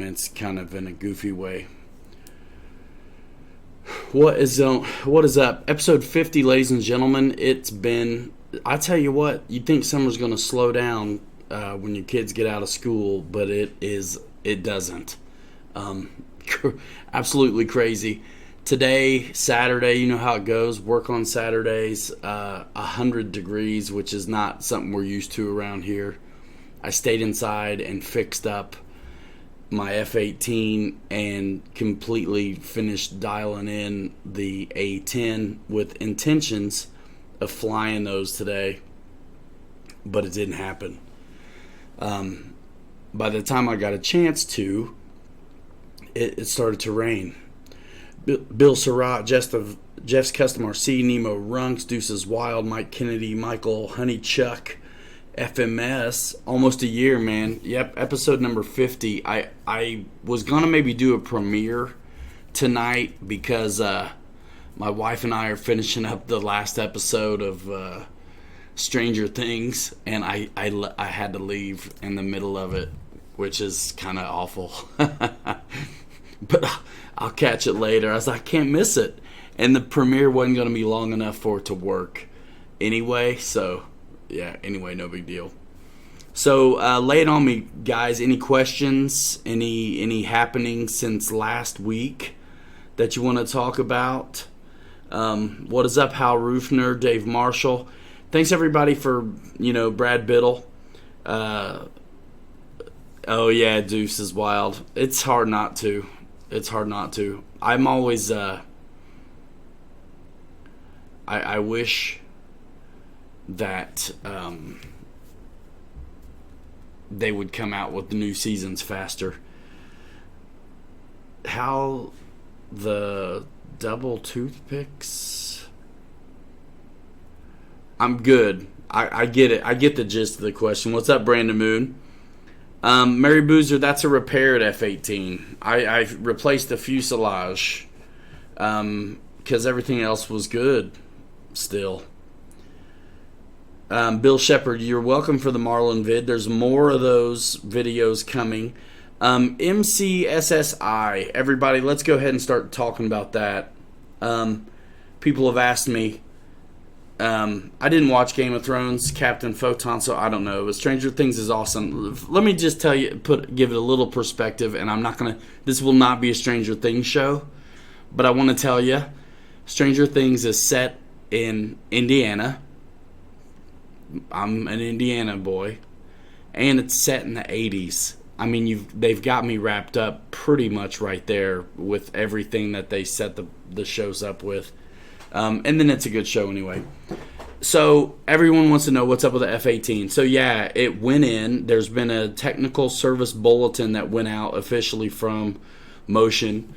It's kind of in a goofy way. What is up? Episode 50, ladies and gentlemen. It's been. I tell you what, you'd think summer's going to slow down when your kids get out of school, but it doesn't. Um, Absolutely crazy. Today, Saturday, you know how it goes. Work on Saturdays, 100 degrees, which is not something we're used to around here. I stayed inside and fixed up my F-18 and completely finished dialing in the A-10 with intentions of flying those today, but it didn't happen. By the time I got a chance to, it started to rain. Bill Surratt, Jeff's Custom RC, Nemo Runks, Deuces Wild, Mike Kennedy, Michael Honeychuck, FMS, almost a year, man. Yep, episode number 50. I was going to maybe do a premiere tonight because my wife and I are finishing up the last episode of Stranger Things, and I had to leave in the middle of it, which is kind of awful. But I'll catch it later. I was like, I can't miss it. And the premiere wasn't going to be long enough for it to work anyway, so yeah, anyway, no big deal. So lay it on me, guys. Any questions? Any happenings since last week that you want to talk about? What is up, Hal Roofner, Dave Marshall? Thanks everybody for Brad Biddle. Oh yeah, Deuce is wild. It's hard not to. I'm always. I wish that they would come out with the new seasons faster. How the double toothpicks? I'm good. I get it. I get the gist of the question. What's up, Brandon Moon? Mary Boozer, that's a repaired F-18. I replaced the fuselage because everything else was good still. Bill Shepard, you're welcome for the Marlin vid. There's more of those videos coming. MCSSI, everybody, let's go ahead and start talking about that. People have asked me. I didn't watch Game of Thrones, Captain Photon, so I don't know. But Stranger Things is awesome. Let me just tell you, give it a little perspective, and I'm not gonna. This will not be a Stranger Things show, but I want to tell you, Stranger Things is set in Indiana. I'm an Indiana boy, and it's set in the 80s. I mean, they've got me wrapped up pretty much right there with everything that they set the shows up with. And then it's a good show anyway. So everyone wants to know what's up with the F-18. So yeah, it went in. There's been a technical service bulletin that went out officially from Motion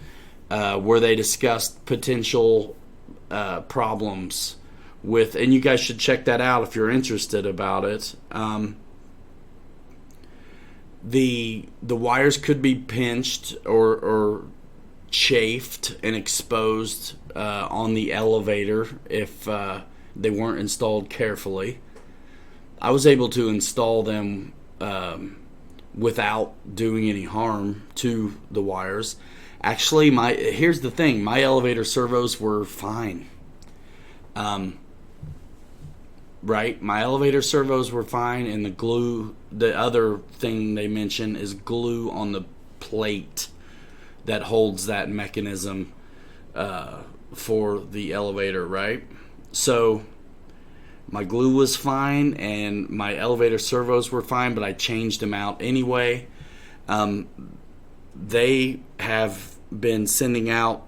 where they discussed potential problems with, and you guys should check that out if you're interested about it. The wires could be pinched or chafed and exposed on the elevator if they weren't installed carefully. I was able to install them without doing any harm to the wires. Actually, here's the thing. My elevator servos were fine. Right? My elevator servos were fine, and the other thing they mention is glue on the plate that holds that mechanism for the elevator, right? So my glue was fine and my elevator servos were fine, but I changed them out anyway. They have been sending out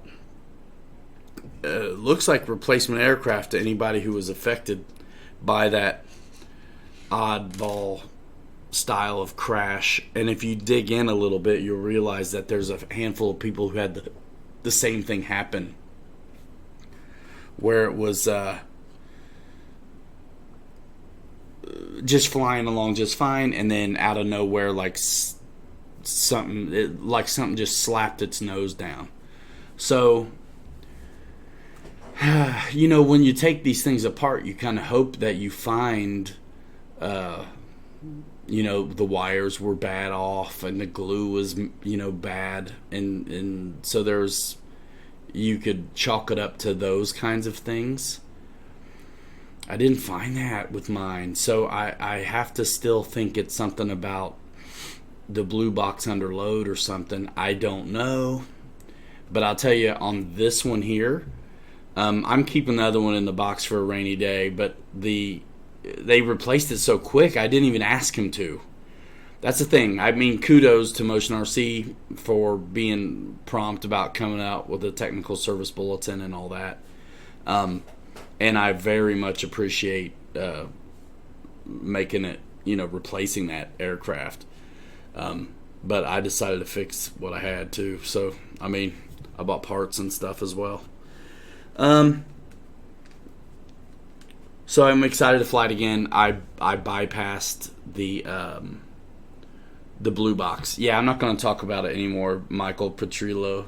looks like replacement aircraft to anybody who was affected by that oddball style of crash. And if you dig in a little bit, you'll realize that there's a handful of people who had the same thing happen, where it was just flying along just fine, and then out of nowhere, something just slapped its nose down. So when you take these things apart, you kind of hope that you find the wires were bad off and the glue was, bad. And so you could chalk it up to those kinds of things. I didn't find that with mine. So I have to still think it's something about the blue box under load or something. I don't know. But I'll tell you, on this one here, I'm keeping the other one in the box for a rainy day, but they replaced it so quick, I didn't even ask him to. That's the thing. I mean, kudos to Motion RC for being prompt about coming out with a technical service bulletin and all that. And I very much appreciate making it, replacing that aircraft. But I decided to fix what I had to. So, I mean, I bought parts and stuff as well. So I'm excited to fly it again. I bypassed the blue box. Yeah, I'm not going to talk about it anymore, Michael Petrillo.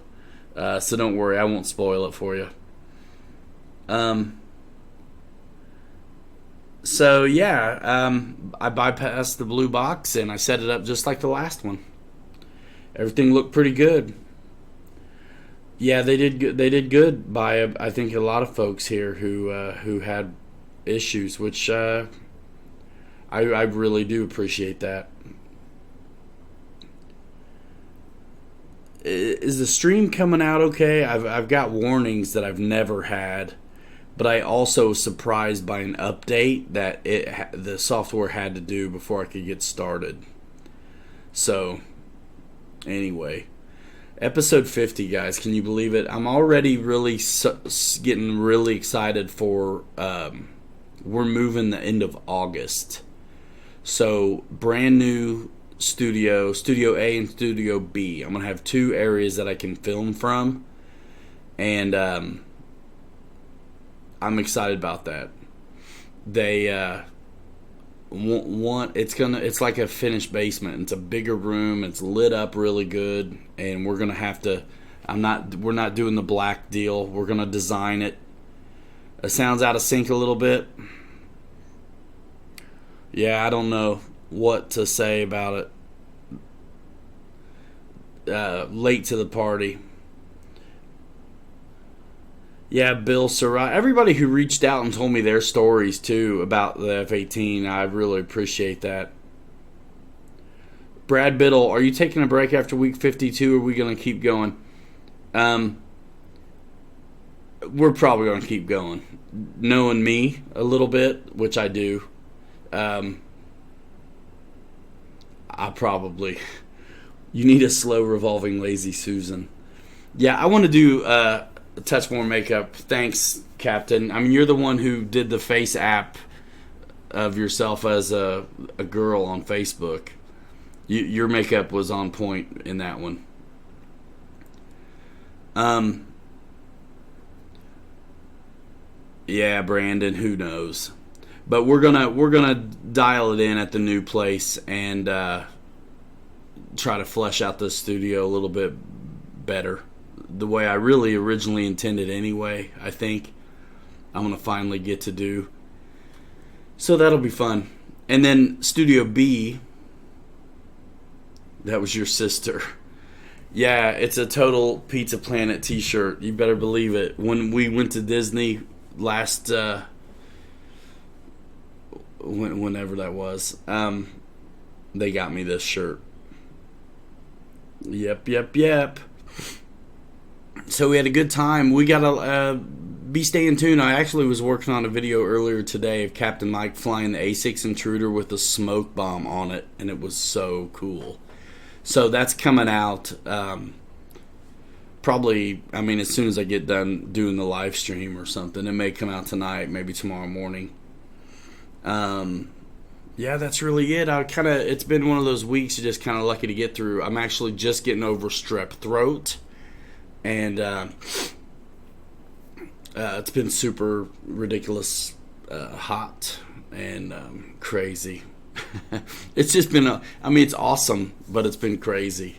So don't worry, I won't spoil it for you. So yeah, I bypassed the blue box and I set it up just like the last one. Everything looked pretty good. Yeah, they did good. They did good by I think a lot of folks here who had issues, which I really do appreciate that. Is the stream coming out okay? I've got warnings that I've never had, but I also was surprised by an update that the software had to do before I could get started. So, anyway, episode 50, guys. Can you believe it? I'm already really getting really excited for. We're moving the end of August, so brand new Studio A and Studio B. I'm gonna have two areas that I can film from, and I'm excited about that. They it's like a finished basement. It's a bigger room. It's lit up really good, and we're gonna have to. We're not doing the black deal. We're gonna design it. It sounds out of sync a little bit. Yeah, I don't know what to say about it. Late to the party. Yeah, Bill Surratt. Everybody who reached out and told me their stories, too, about the F-18, I really appreciate that. Brad Biddle, are you taking a break after week 52, or are we going to keep going? We're probably going to keep going. Knowing me a little bit, which I do, I probably... You need a slow revolving lazy Susan. Yeah, I want to do a touch more makeup. Thanks, Captain. I mean, you're the one who did the face app of yourself as a girl on Facebook. Your makeup was on point in that one. Yeah, Brandon, who knows? But we're gonna dial it in at the new place and try to flesh out the studio a little bit better, the way I really originally intended anyway. I think I'm gonna finally get to do. So that'll be fun. And then Studio B. That was your sister. Yeah, it's a total Pizza Planet t-shirt. You better believe it. When we went to Disney last, whenever that was, they got me this shirt. Yep. So we had a good time. We gotta be staying tuned. I actually was working on a video earlier today of Captain Mike flying the A6 Intruder with a smoke bomb on it, and it was so cool. So that's coming out probably, I mean, as soon as I get done doing the live stream or something. It may come out tonight, maybe tomorrow morning. Yeah, that's really it. It's been one of those weeks you're just kind of lucky to get through. I'm actually just getting over strep throat, and it's been super ridiculous hot and crazy. It's just been it's awesome, but it's been crazy.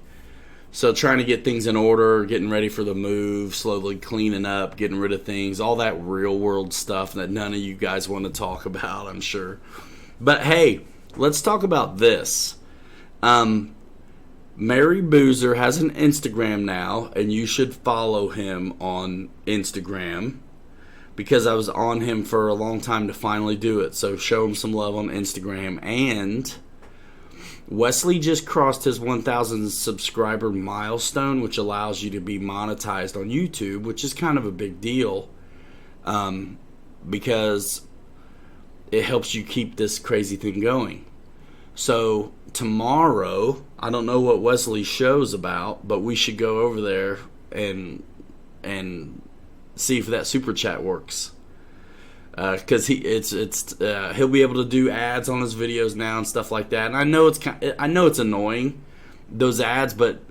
So trying to get things in order, getting ready for the move, slowly cleaning up, getting rid of things, all that real world stuff that none of you guys want to talk about, I'm sure. But hey, let's talk about this. Mary Boozer has an Instagram now, and you should follow him on Instagram, because I was on him for a long time to finally do it. So show him some love on Instagram. And Wesley just crossed his 1,000 subscriber milestone, which allows you to be monetized on YouTube, which is kind of a big deal, because it helps you keep this crazy thing going. So tomorrow, I don't know what Wesley's show's about, but we should go over there and see if that super chat works. Because he'll be able to do ads on his videos now and stuff like that. And I know it's annoying, those ads, but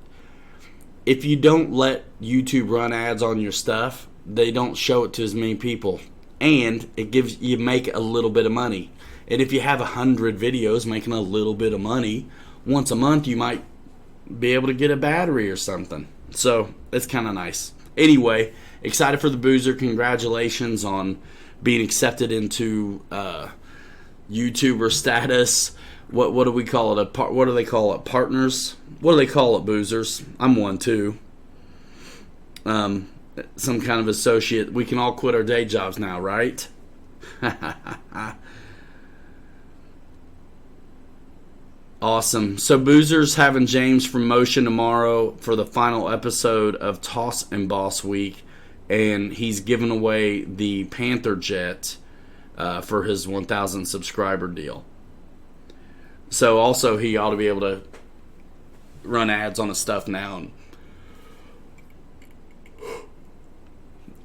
if you don't let YouTube run ads on your stuff, they don't show it to as many people, and you make a little bit of money. And if you have 100 videos making a little bit of money, once a month you might be able to get a battery or something. So it's kind of nice. Anyway, excited for the Boozer. Congratulations on being accepted into YouTuber status. What do we call it? What do they call it? Partners? What do they call it, Boozers? I'm one too. Some kind of associate. We can all quit our day jobs now, right? Awesome. So Boozer's having James from Motion tomorrow for the final episode of Toss and Boss Week, and he's giving away the Panther jet for his 1,000 subscriber deal. So also he ought to be able to run ads on his stuff now and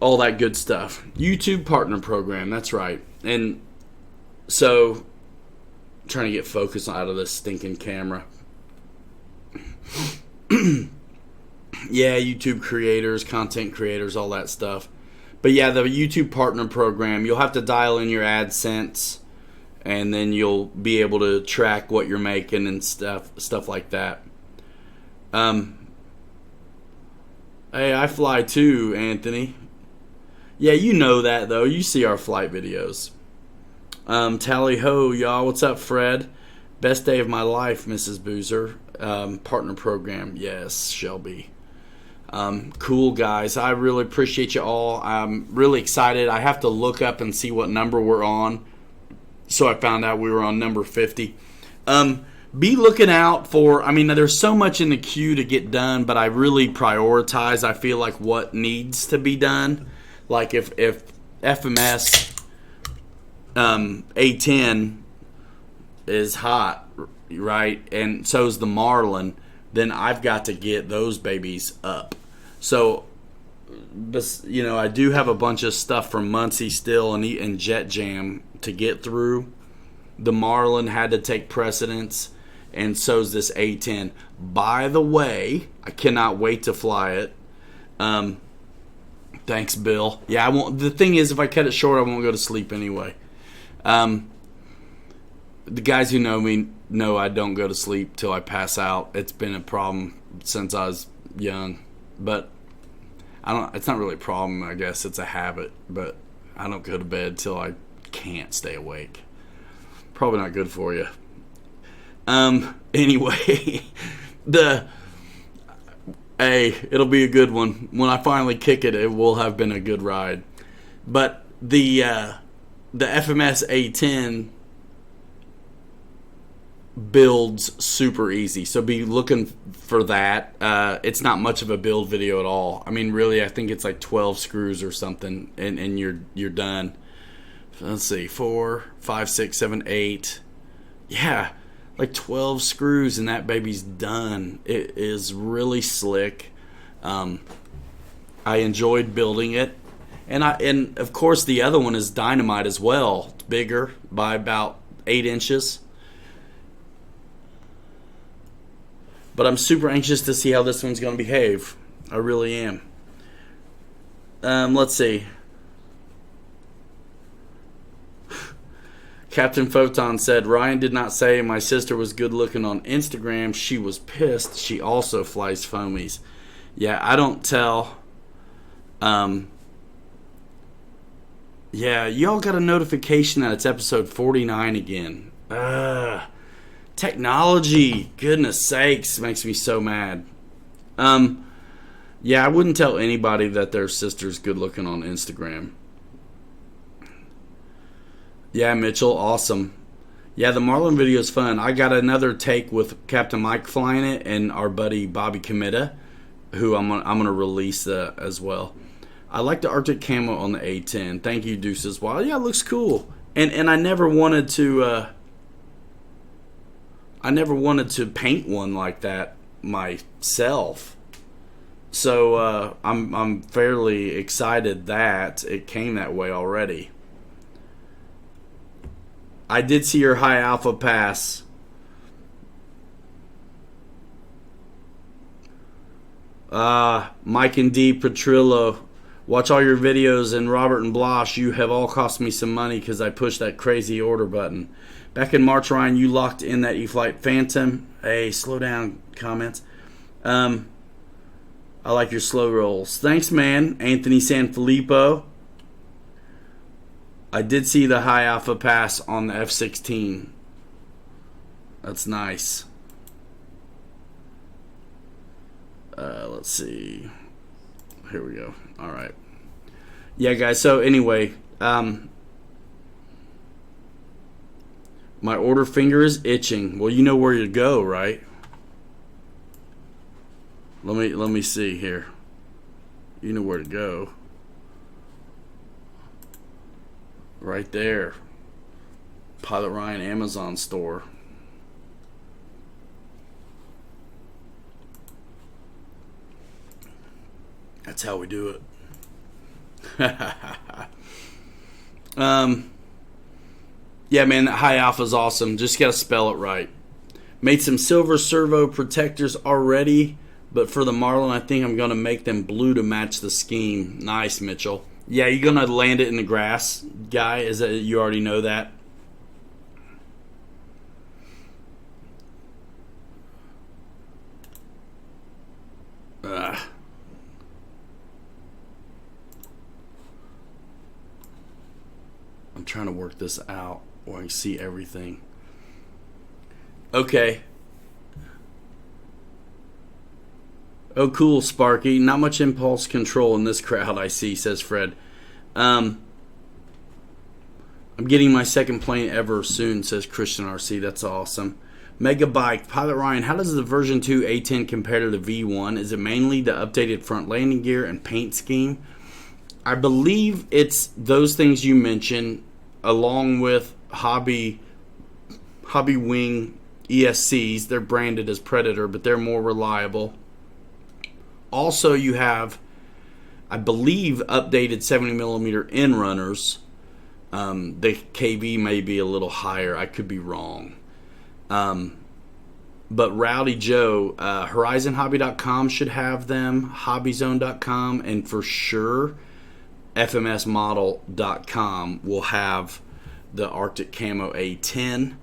all that good stuff. YouTube partner program, that's right. And so, trying to get focus out of this stinking camera. Yeah, YouTube creators, content creators, all that stuff. But yeah, the YouTube partner program, you'll have to dial in your AdSense, and then you'll be able to track what you're making and stuff like that. Hey, I fly too, Anthony. Yeah, you know that though. You see our flight videos. Tally ho, y'all. What's up, Fred? Best day of my life, Mrs. Boozer. Partner program. Yes, Shelby. Cool, guys. I really appreciate you all. I'm really excited. I have to look up and see what number we're on. So I found out we were on number 50. Be looking out for, there's so much in the queue to get done, but I really prioritize, I feel like, what needs to be done. Like if FMS A10 is hot, right, and so is the Marlin, then I've got to get those babies up. So, I do have a bunch of stuff from Muncie still and Jet Jam to get through. The Marlin had to take precedence, and so's this A10. By the way, I cannot wait to fly it. Thanks, Bill. Yeah, I won't. The thing is, if I cut it short, I won't go to sleep anyway. The guys who know me know I don't go to sleep till I pass out. It's been a problem since I was young, but it's not really a problem. I guess it's a habit. But I don't go to bed till I can't stay awake. Probably not good for you. Anyway, Hey, it'll be a good one. When I finally kick it, it will have been a good ride. But the FMS A10 builds super easy, so be looking for that. It's not much of a build video at all. Really, I think it's like 12 screws or something, and you're done. Let's see, 4, 5, 6, 7, 8. Yeah. Like 12 screws and that baby's done. It is really slick. I enjoyed building it, and of course the other one is dynamite as well. It's bigger by about 8 inches. But I'm super anxious to see how this one's going to behave. I really am. Let's see. Captain Photon said, Ryan did not say my sister was good looking on Instagram. She was pissed. She also flies foamies. Yeah, I don't tell. Yeah, y'all got a notification that it's episode 49 again. Technology, goodness sakes, makes me so mad. Yeah, I wouldn't tell anybody that their sister's good looking on Instagram. Yeah, Mitchell, awesome. Yeah, the Marlin video is fun. I got another take with Captain Mike flying it and our buddy Bobby Committa, who I'm gonna release as well. I like the Arctic camo on the A10. Thank you, Deuces. Wow, yeah, it looks cool. And I never wanted to. I never wanted to paint one like that myself. So I'm fairly excited that it came that way already. I did see your high alpha pass. Mike and D. Petrillo. Watch all your videos, and Robert and Blosh, you have all cost me some money because I pushed that crazy order button. Back in March, Ryan, you locked in that e-flite Phantom. Hey, slow down, comments. I like your slow rolls. Thanks, man. Anthony Sanfilippo. I did see the high alpha pass on the F-16. That's nice. Let's see. Here we go. All right. Yeah, guys. So anyway, my order finger is itching. Well, you know where to go, right? Let me see here. You know where to go. Right there. Pilot Ryan Amazon store. That's how we do it. Yeah, man, that high alpha is awesome. Just gotta spell it right. Made some silver servo protectors already, but for the Marlin, I think I'm gonna make them blue to match the scheme. Nice, Mitchell. Yeah, you're gonna land it in the grass, guy. Is that you already know that? I'm trying to work this out where I can see everything. Okay. Oh, cool, Sparky. Not much impulse control in this crowd, I see, says Fred. I'm getting my second plane ever soon, says Christian RC. That's awesome. Megabyte. Pilot Ryan, how does the version 2 A10 compare to the V1? Is it mainly the updated front landing gear and paint scheme? I believe it's those things you mentioned, along with Hobby Wing ESCs. They're branded as Predator, but they're more reliable. Also, you have, I believe, updated 70mm in runners. The KV may be a little higher. I could be wrong. But Rowdy Joe, HorizonHobby.com should have them, HobbyZone.com, and for sure FMSModel.com will have the Arctic Camo A10.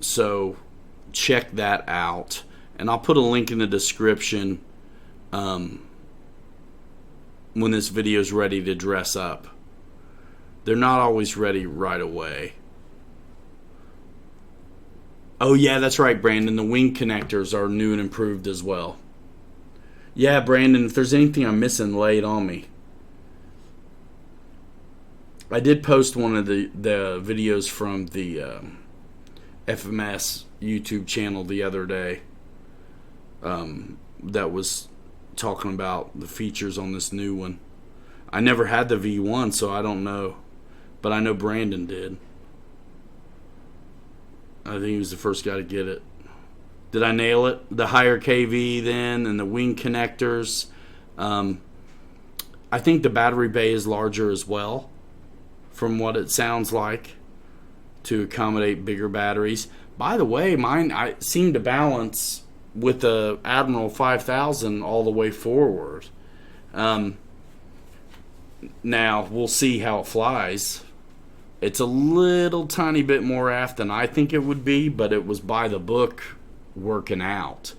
So check that out, and I'll put a link in the description when this video is ready to dress up. They're not always ready right away. Oh yeah, that's right, Brandon. The wing connectors are new and improved as well. Yeah, Brandon, if there's anything I'm missing, lay it on me. I did post one of the videos from the FMS YouTube channel the other day that was talking about the features on this new one. I never had the V1, so I don't know. But I know Brandon did. I think he was the first guy to get it. Did I nail it? The higher KV then, and the wing connectors. I think the battery bay is larger as well, from what it sounds like, to accommodate bigger batteries. By the way, mine I seem to balance with the Admiral 5000 all the way forward. Now, we'll see how it flies. It's a little tiny bit more aft than I think it would be, but it was by the book working out.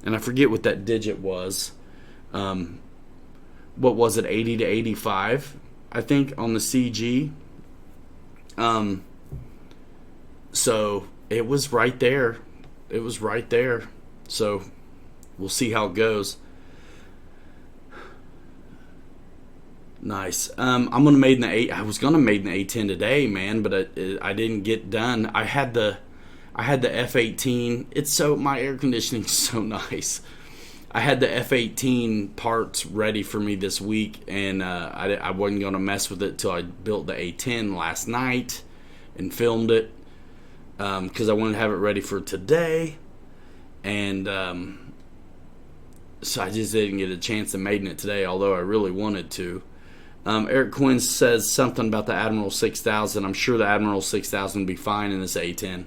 And I forget what that digit was. What was it, 80 to 85, I think, on the CG? Um, so it was right there. It was right there. So we'll see how it goes. Nice. I'm gonna made in the I was gonna made in the A10 today, man, but I didn't get done. I had the F18. It's so my air conditioning's so nice. I had the F18 parts ready for me this week, and I wasn't gonna mess with it till I built the A10 last night and filmed it because I wanted to have it ready for today, and so I just didn't get a chance to maiden it today, although I really wanted to. Eric Quinn says something about the Admiral 6000. I'm sure the Admiral 6000 will be fine in this A10.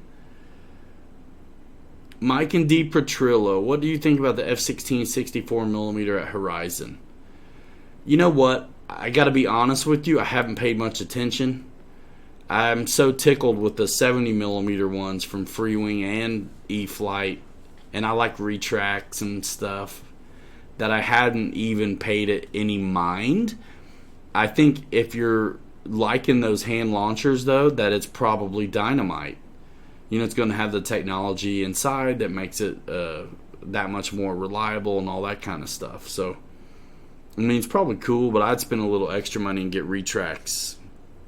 Mike and D. Petrillo, what do you think about the F-16 64mm at Horizon? You know what? I got to be honest with you. I haven't paid much attention. I'm so tickled with the 70mm ones from Freewing and e-flite, and I like retracts and stuff, that I hadn't even paid it any mind. I think if you're liking those hand launchers, though, that it's probably dynamite. You know, it's going to have the technology inside that makes it that much more reliable and all that kind of stuff. So, I mean, it's probably cool, but I'd spend a little extra money and get retracts,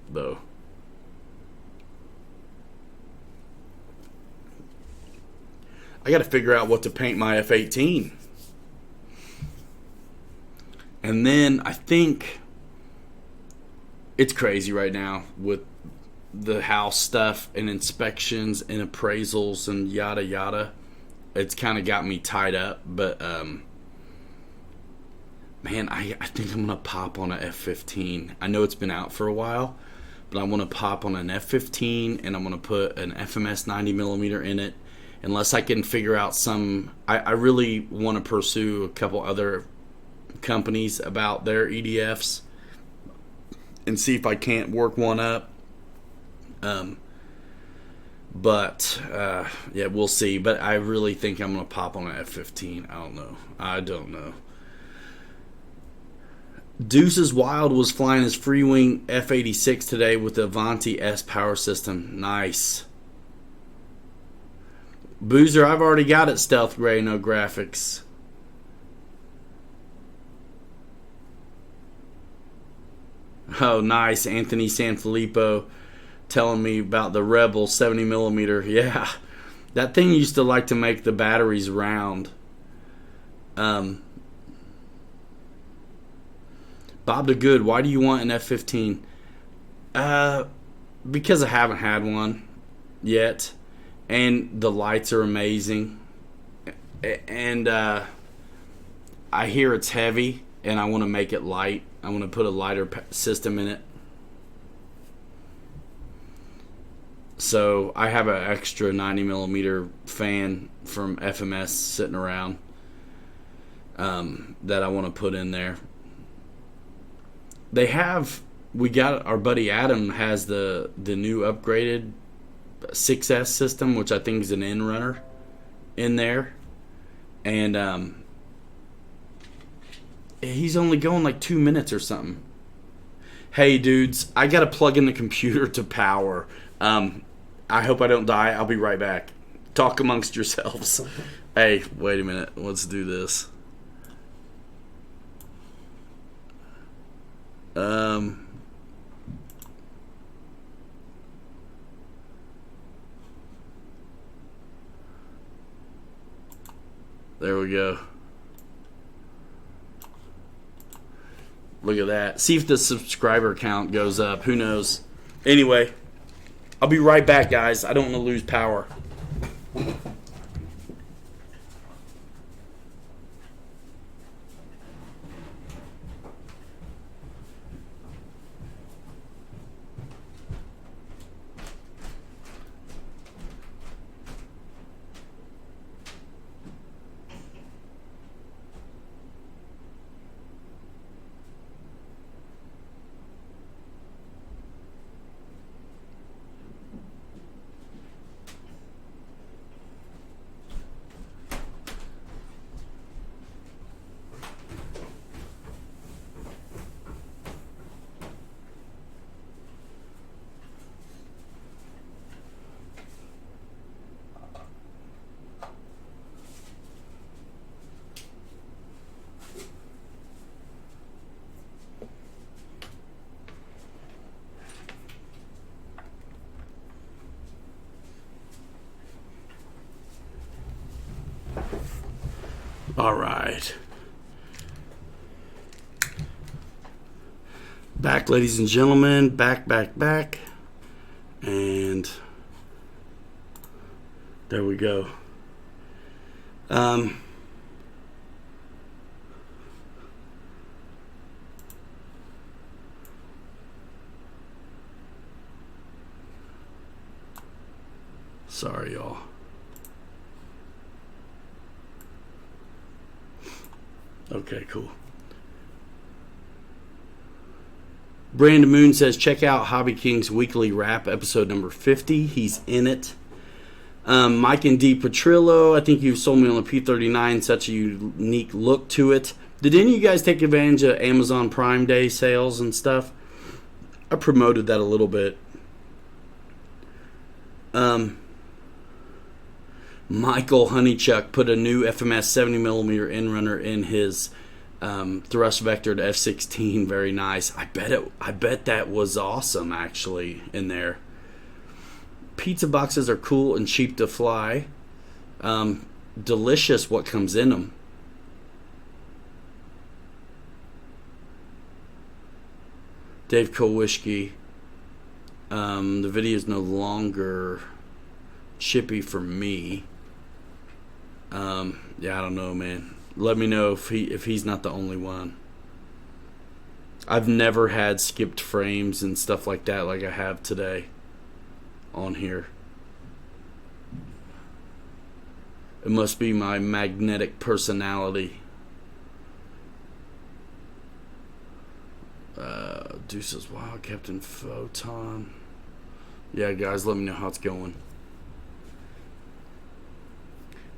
though. I got to figure out what to paint my F-18. And then I think it's crazy right now with the house stuff and inspections and appraisals and yada yada. It's kind of got me tied up, but man, I think I'm gonna pop on a F-15. I know it's been out for a while, but I want to pop on an F-15 and I'm gonna put an FMS 90mm in it. Unless I can figure out some, I really want to pursue a couple other companies about their EDFs and see if I can't work one up. But yeah, we'll see. But I really think I'm gonna pop on an F-15. I don't know. Deuces Wild was flying his Freewing F-86 today with the Avanti S power system. Nice. Boozer, I've already got it stealth gray, no graphics. Oh, nice. Anthony Sanfilippo telling me about the Rebel 70mm. Yeah, that thing used to like to make the batteries round. Bob the Good, why do you want an F-15? Because I haven't had one yet, and the lights are amazing, and I hear it's heavy, and I want to make it light. I want to put a lighter system in it. So I have an extra 90mm fan from FMS sitting around that I want to put in there. We got our buddy Adam has the new upgraded 6S system, which I think is an in runner in there, and he's only going like 2 minutes or something. Hey dudes, I gotta plug in the computer to power. I hope I don't die. I'll be right back. Talk amongst yourselves. Hey, wait a minute. Let's do this. There we go. Look at that. See if the subscriber count goes up. Who knows? Anyway, I'll be right back, guys. I don't want to lose power. All right. Back, ladies and gentlemen. Back. And there we go. Sorry, y'all. Okay, cool. Brandon Moon says, check out Hobby King's weekly wrap, episode number 50. He's in it. Mike and D. Petrillo, I think you sold me on the P39, such a unique look to it. Did any of you guys take advantage of Amazon Prime Day sales and stuff? I promoted that a little bit. Michael Honeychuck put a new FMS 70mm end runner in his thrust vectored F-16. Very nice. I bet that was awesome, actually, in there. Pizza boxes are cool and cheap to fly. Delicious what comes in them. Dave Kowischke. The video is no longer chippy for me. Yeah, I don't know, man. Let me know if he's not the only one. I've never had skipped frames and stuff like that like I have today on here. It must be my magnetic personality. Deuces, wow, Captain Photon. Yeah, guys, let me know how it's going.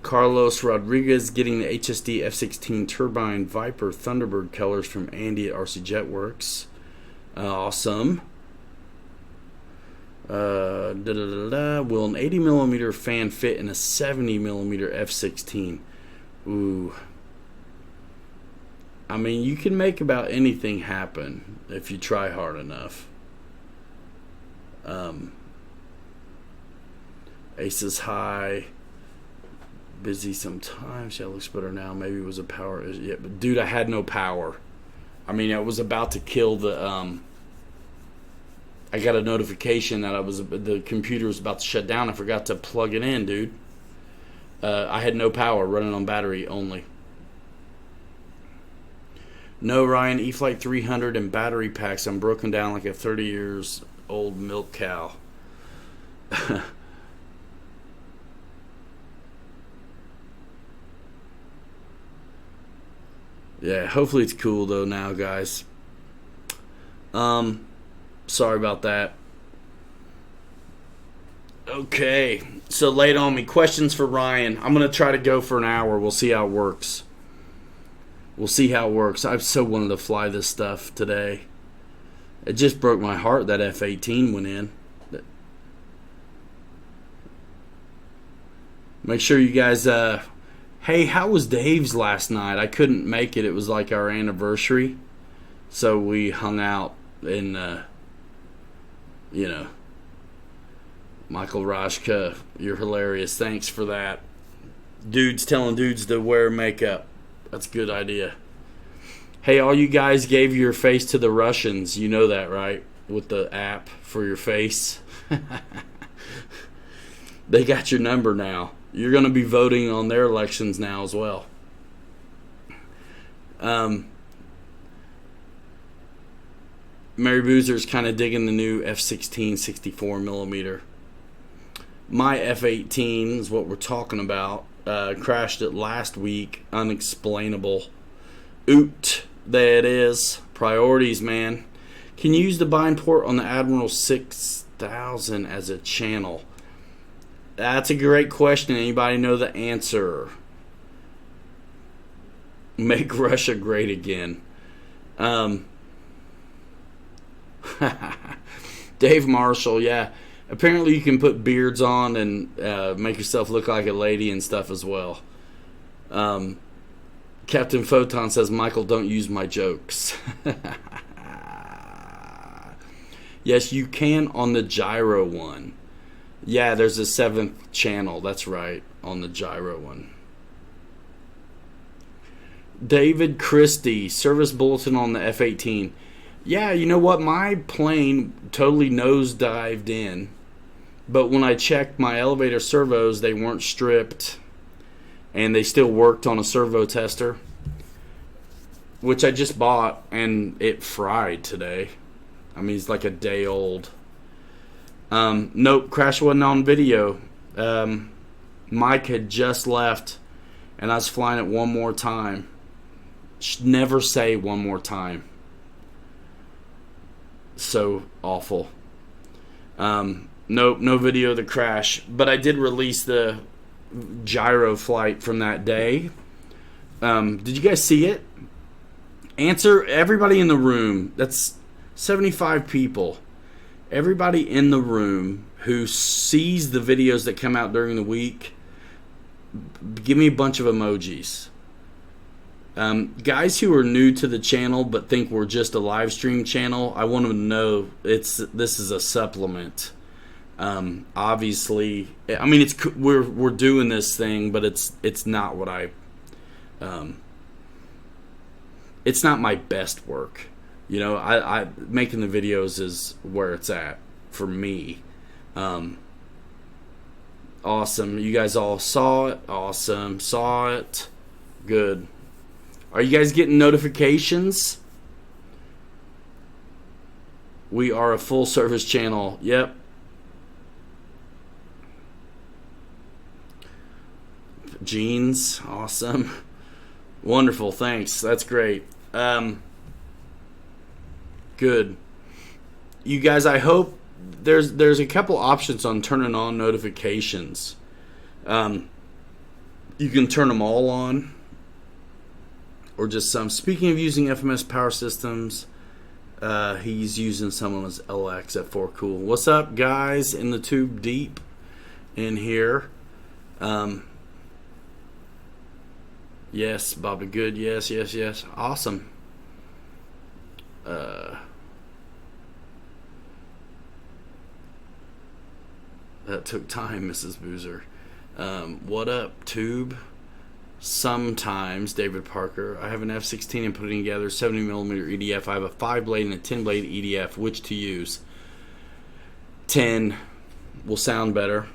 Carlos Rodriguez getting the HSD F-16 turbine Viper Thunderbird colors from Andy at RC Jetworks. Awesome. Will an 80mm fan fit in a 70mm F-16? Ooh. I mean, you can make about anything happen if you try hard enough. Aces high. Busy sometimes. Yeah, it looks better now. Maybe it was a power. Yeah, but dude, I had no power. I mean, I was about to kill the. I got a notification that the computer was about to shut down. I forgot to plug it in, dude. I had no power, running on battery only. No, Ryan, e-flite 300 and battery packs. I'm broken down like a 30 years old milk cow. Yeah, hopefully it's cool though now, guys. Sorry about that. Okay, so lay it on me. Questions for Ryan. I'm going to try to go for an hour. We'll see how it works. I so wanted to fly this stuff today. It just broke my heart that F-18 went in. Make sure you guys... Hey, how was Dave's last night? I couldn't make it. It was like our anniversary. So we hung out in, Michael Rajka, you're hilarious. Thanks for that. Dudes telling dudes to wear makeup. That's a good idea. Hey, all you guys gave your face to the Russians. You know that, right? With the app for your face. They got your number now. You're going to be voting on their elections now as well. Mary Boozer's kind of digging the new F-16 64mm. My F-18 is what we're talking about. Crashed it last week. Unexplainable. Oot. There it is. Priorities, man. Can you use the bind port on the Admiral 6000 as a channel? That's a great question. Anybody know the answer? Make Russia great again. Dave Marshall, yeah. Apparently you can put beards on and make yourself look like a lady and stuff as well. Captain Photon says, Michael, don't use my jokes. Yes, you can on the gyro one. Yeah, there's a 7th channel. That's right, on the gyro one. David Christie, service bulletin on the F-18. Yeah, you know what? My plane totally nosedived in. But when I checked my elevator servos, they weren't stripped. And they still worked on a servo tester, which I just bought, and it fried today. I mean, it's like a day old. Nope, crash wasn't on video. Mike had just left, and I was flying it one more time. Should never say one more time. So awful. Nope, no video of the crash. But I did release the gyro flight from that day. Did you guys see it? Answer, everybody in the room. That's 75 people. Everybody in the room who sees the videos that come out during the week, give me a bunch of emojis. Guys who are new to the channel but think we're just a live stream channel, I want them to know this is a supplement. Obviously, I mean, we're doing this thing, but it's not what it's not my best work. You know, I making the videos is where it's at for me. Awesome. You guys all saw it. Awesome. Saw it. Good. Are you guys getting notifications? We are a full service channel. Yep. Jeans. Awesome. Wonderful. Thanks. That's great. Good. You guys, I hope there's a couple options on turning on notifications. You can turn them all on, or just some. Speaking of using FMS Power Systems, he's using some on his LX at 4 Cool. What's up, guys? In the tube deep in here. Yes, Bobby Good. Yes. Awesome. That took time, Mrs. Boozer. What up, tube? Sometimes, David Parker. I have an F-16 and putting together 70mm EDF. I have a 5-blade and a 10-blade EDF. Which to use? 10 will sound better.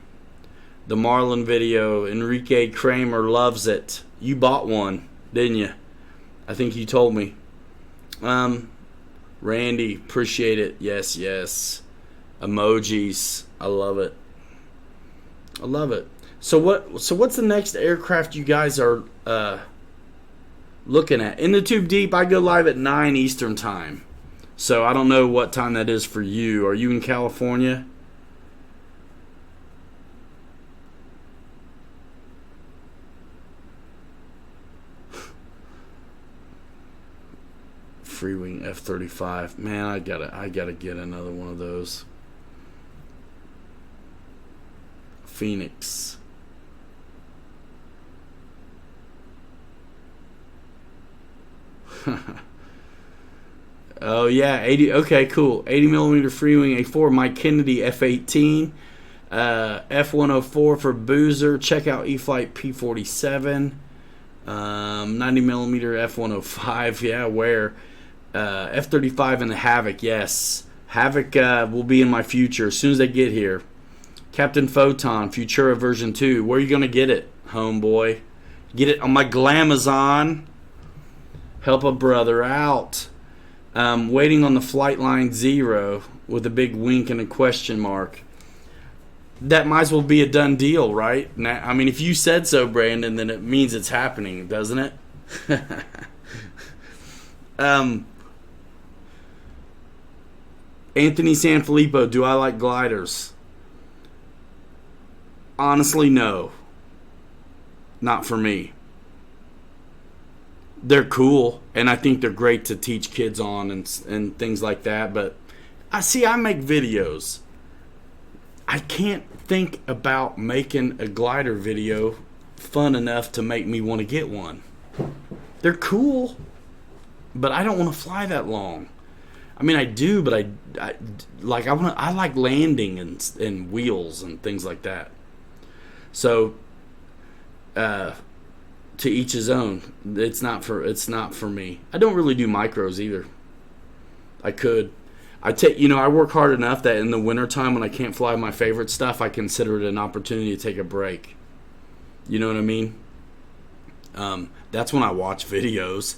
The Marlin video. Enrique Kramer loves it. You bought one, didn't you? I think you told me. Randy, appreciate it. Yes. Emojis. I love it. So what's the next aircraft you guys are looking at? In the tube deep, I go live at 9 Eastern time. So I don't know what time that is for you. Are you in California? Freewing F-35. Man, I gotta get another one of those. Phoenix. Oh yeah, 80. Okay, cool. 80mm Freewing A4. Mike Kennedy F-18. F-104 for Boozer. Check out e-flite P-47. 90mm F-105. Yeah, where? F-35 and the Havoc. Yes, Havoc will be in my future as soon as they get here. Captain Photon, Futura version 2. Where are you going to get it, homeboy? Get it on my Glamazon. Help a brother out. Waiting on the flight line 0 with a big wink and a question mark. That might as well be a done deal, right? Now, I mean, if you said so, Brandon, then it means it's happening, doesn't it? Anthony Sanfilippo, do I like gliders? Honestly, no. Not for me. They're cool, and I think they're great to teach kids on and things like that, but I make videos. I can't think about making a glider video fun enough to make me want to get one. They're cool, but I don't want to fly that long. I mean, I do, but I like landing and wheels and things like that. So, To each his own. It's not for me. I don't really do micros either. I could. I work hard enough that in the wintertime when I can't fly my favorite stuff, I consider it an opportunity to take a break. You know what I mean? That's when I watch videos.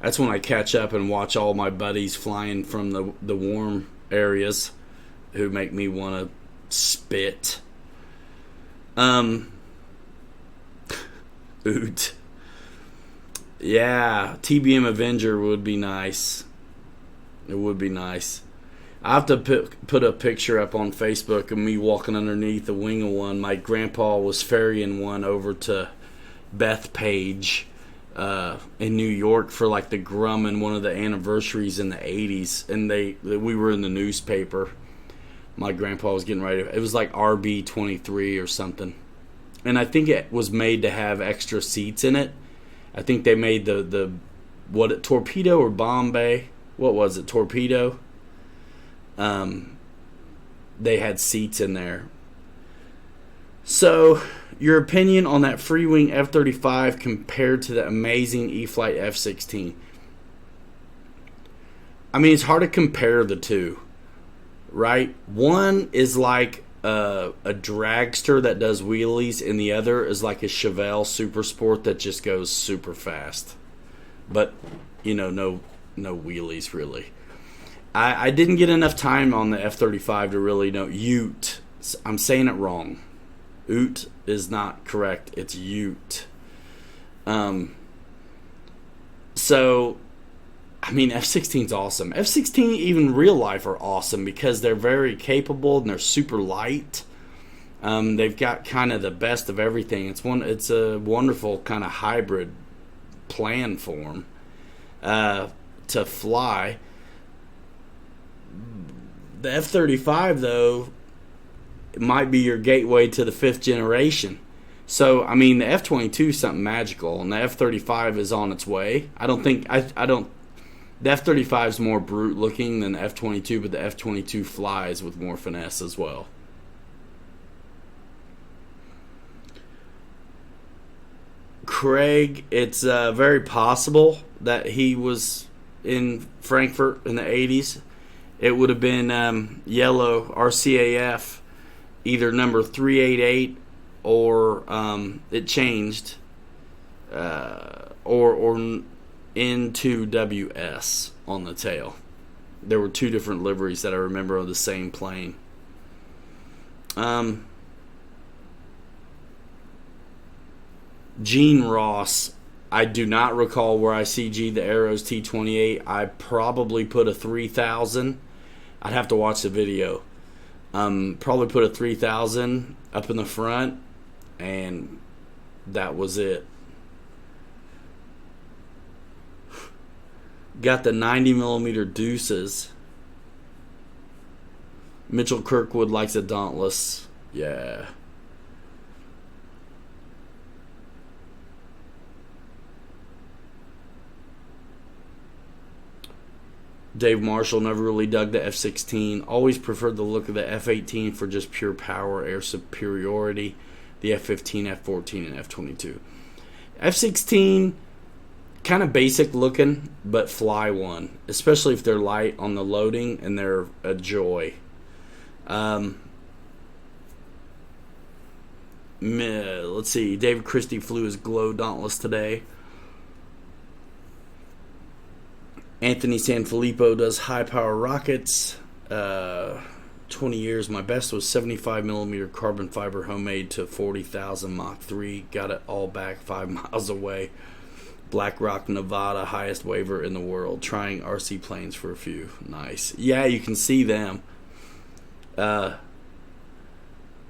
That's when I catch up and watch all my buddies flying from the warm areas who make me want to spit. Oot. Yeah, TBM Avenger would be nice. It would be nice. I have to put a picture up on Facebook of me walking underneath the wing of one. My grandpa was ferrying one over to Bethpage in New York for like the Grumman, one of the anniversaries in the 80s. And we were in the newspaper. My grandpa was getting ready. It was like RB23 or something. And I think it was made to have extra seats in it. I think they made Torpedo or Bombay? What was it? Torpedo? They had seats in there. So, your opinion on that free-wing F-35 compared to the amazing e-flite F-16? I mean, it's hard to compare the two, right? One is like a dragster that does wheelies, and the other is like a Chevelle Super Sport that just goes super fast. But, no wheelies, really. I didn't get enough time on the F-35 to really know. Ute. I'm saying it wrong. Oot is not correct. It's Ute. So, I mean, F-16's awesome. F-16, even real life, are awesome because they're very capable and they're super light. They've got kind of the best of everything. It's a wonderful kind of hybrid plan form to fly. The F-35, though, it might be your gateway to the 5th generation. So, I mean, the F-22 is something magical, and the F-35 is on its way. The F-35 is more brute looking than the F-22, but the F-22 flies with more finesse as well. Craig, it's very possible that he was in Frankfurt in the 80s. It would have been yellow RCAF, either number 388 or it changed, or N2WS on the tail. There were two different liveries that I remember of the same plane. Gene Ross, I do not recall where I CG'd the Arrows T-28. I probably put a 3000. I'd have to watch the video. Probably put a 3000 up in the front, and that was it. Got the 90mm deuces. Mitchell Kirkwood likes a Dauntless. Yeah. Dave Marshall never really dug the F-16. Always preferred the look of the F-18 for just pure power, air superiority. The F-15, F-14, and F-22. F-16, kind of basic looking, but fly one. Especially if they're light on the loading and they're a joy. Let's see. David Christie flew his Glow Dauntless today. Anthony Sanfilippo does high-power rockets. 20 years. My best was 75mm carbon fiber homemade to 40,000 Mach 3. Got it all back 5 miles away. Black Rock, Nevada, highest waiver in the world. Trying RC planes for a few. Nice. Yeah, you can see them.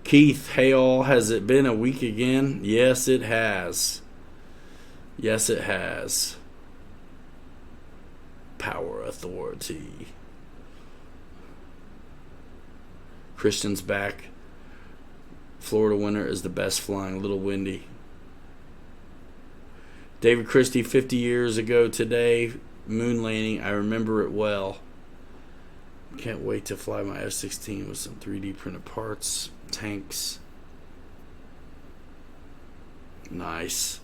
Keith, hey all, has it been a week again? Yes, it has. Yes, it has. Power Authority. Christian's back. Florida winter is the best flying. A little windy. David Christie, 50 years ago today, moon landing. I remember it well. Can't wait to fly my F-16 with some 3D printed parts. Tanks. Nice.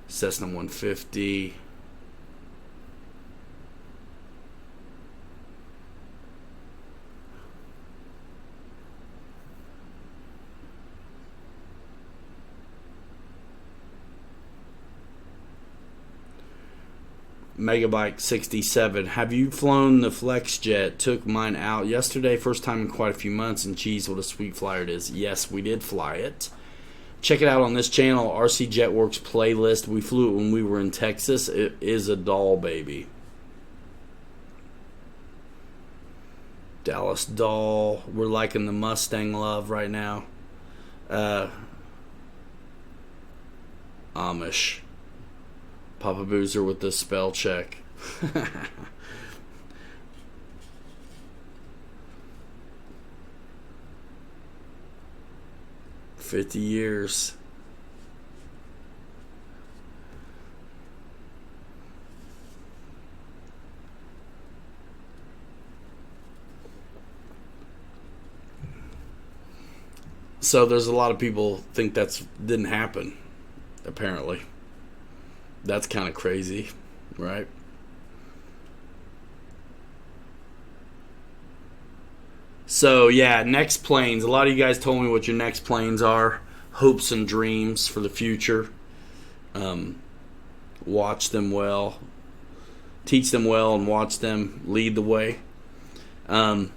Cessna 150. Megabike 67. Have you flown the FlexJet? Took mine out yesterday. First time in quite a few months. And geez, what a sweet flyer it is. Yes, we did fly it. Check it out on this channel, RC Jetworks playlist. We flew it when we were in Texas. It is a doll, baby. Dallas doll. We're liking the Mustang love right now. Amish. Papa Boozer with the spell check. 50 years. So there's a lot of people think that's didn't happen, apparently. That's kind of crazy, right? So yeah, next planes. A lot of you guys told me what your next planes are. Hopes and dreams for the future. Watch them well. Teach them well and watch them lead the way. Foam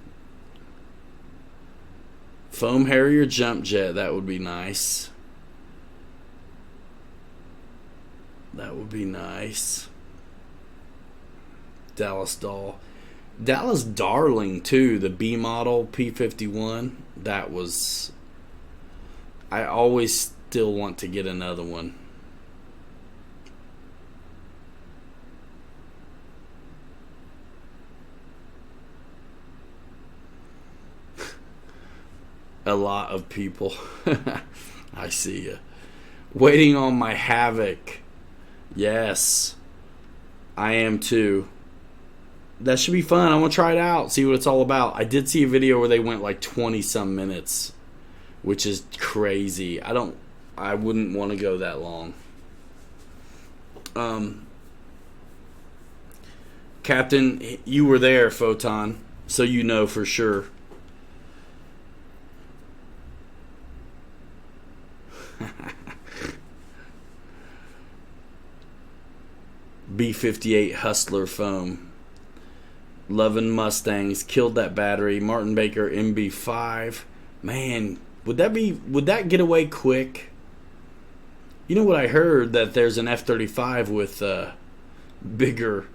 Harrier jump jet, that would be nice. That would be nice. Dallas doll. Dallas Darling too, the B model P51. That was, I always still want to get another one. A lot of people. I see ya. Waiting on my Havoc. Yes, I am too. That should be fun. I want to try it out, see what it's all about. I did see a video where they went like 20 some minutes, which is crazy. I wouldn't want to go that long. Captain, you were there, Photon, so you know for sure. B58 Hustler foam. Loving Mustangs. Killed that battery. Martin Baker MB5. Man, would that get away quick? You know what I heard? That there's an F-35 with bigger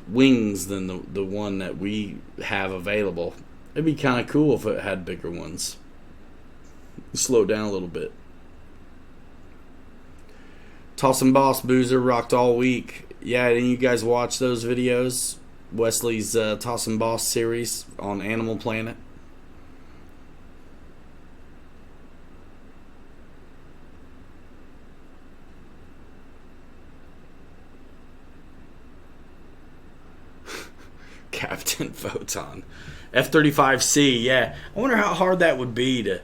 wings than the one that we have available. It'd be kind of cool if it had bigger ones. Slow down a little bit. Tossin' Boss Boozer rocked all week. Yeah, didn't you guys watch those videos? Wesley's Tossin' Boss series on Animal Planet. Captain Photon. F-35C, yeah. I wonder how hard that would be to...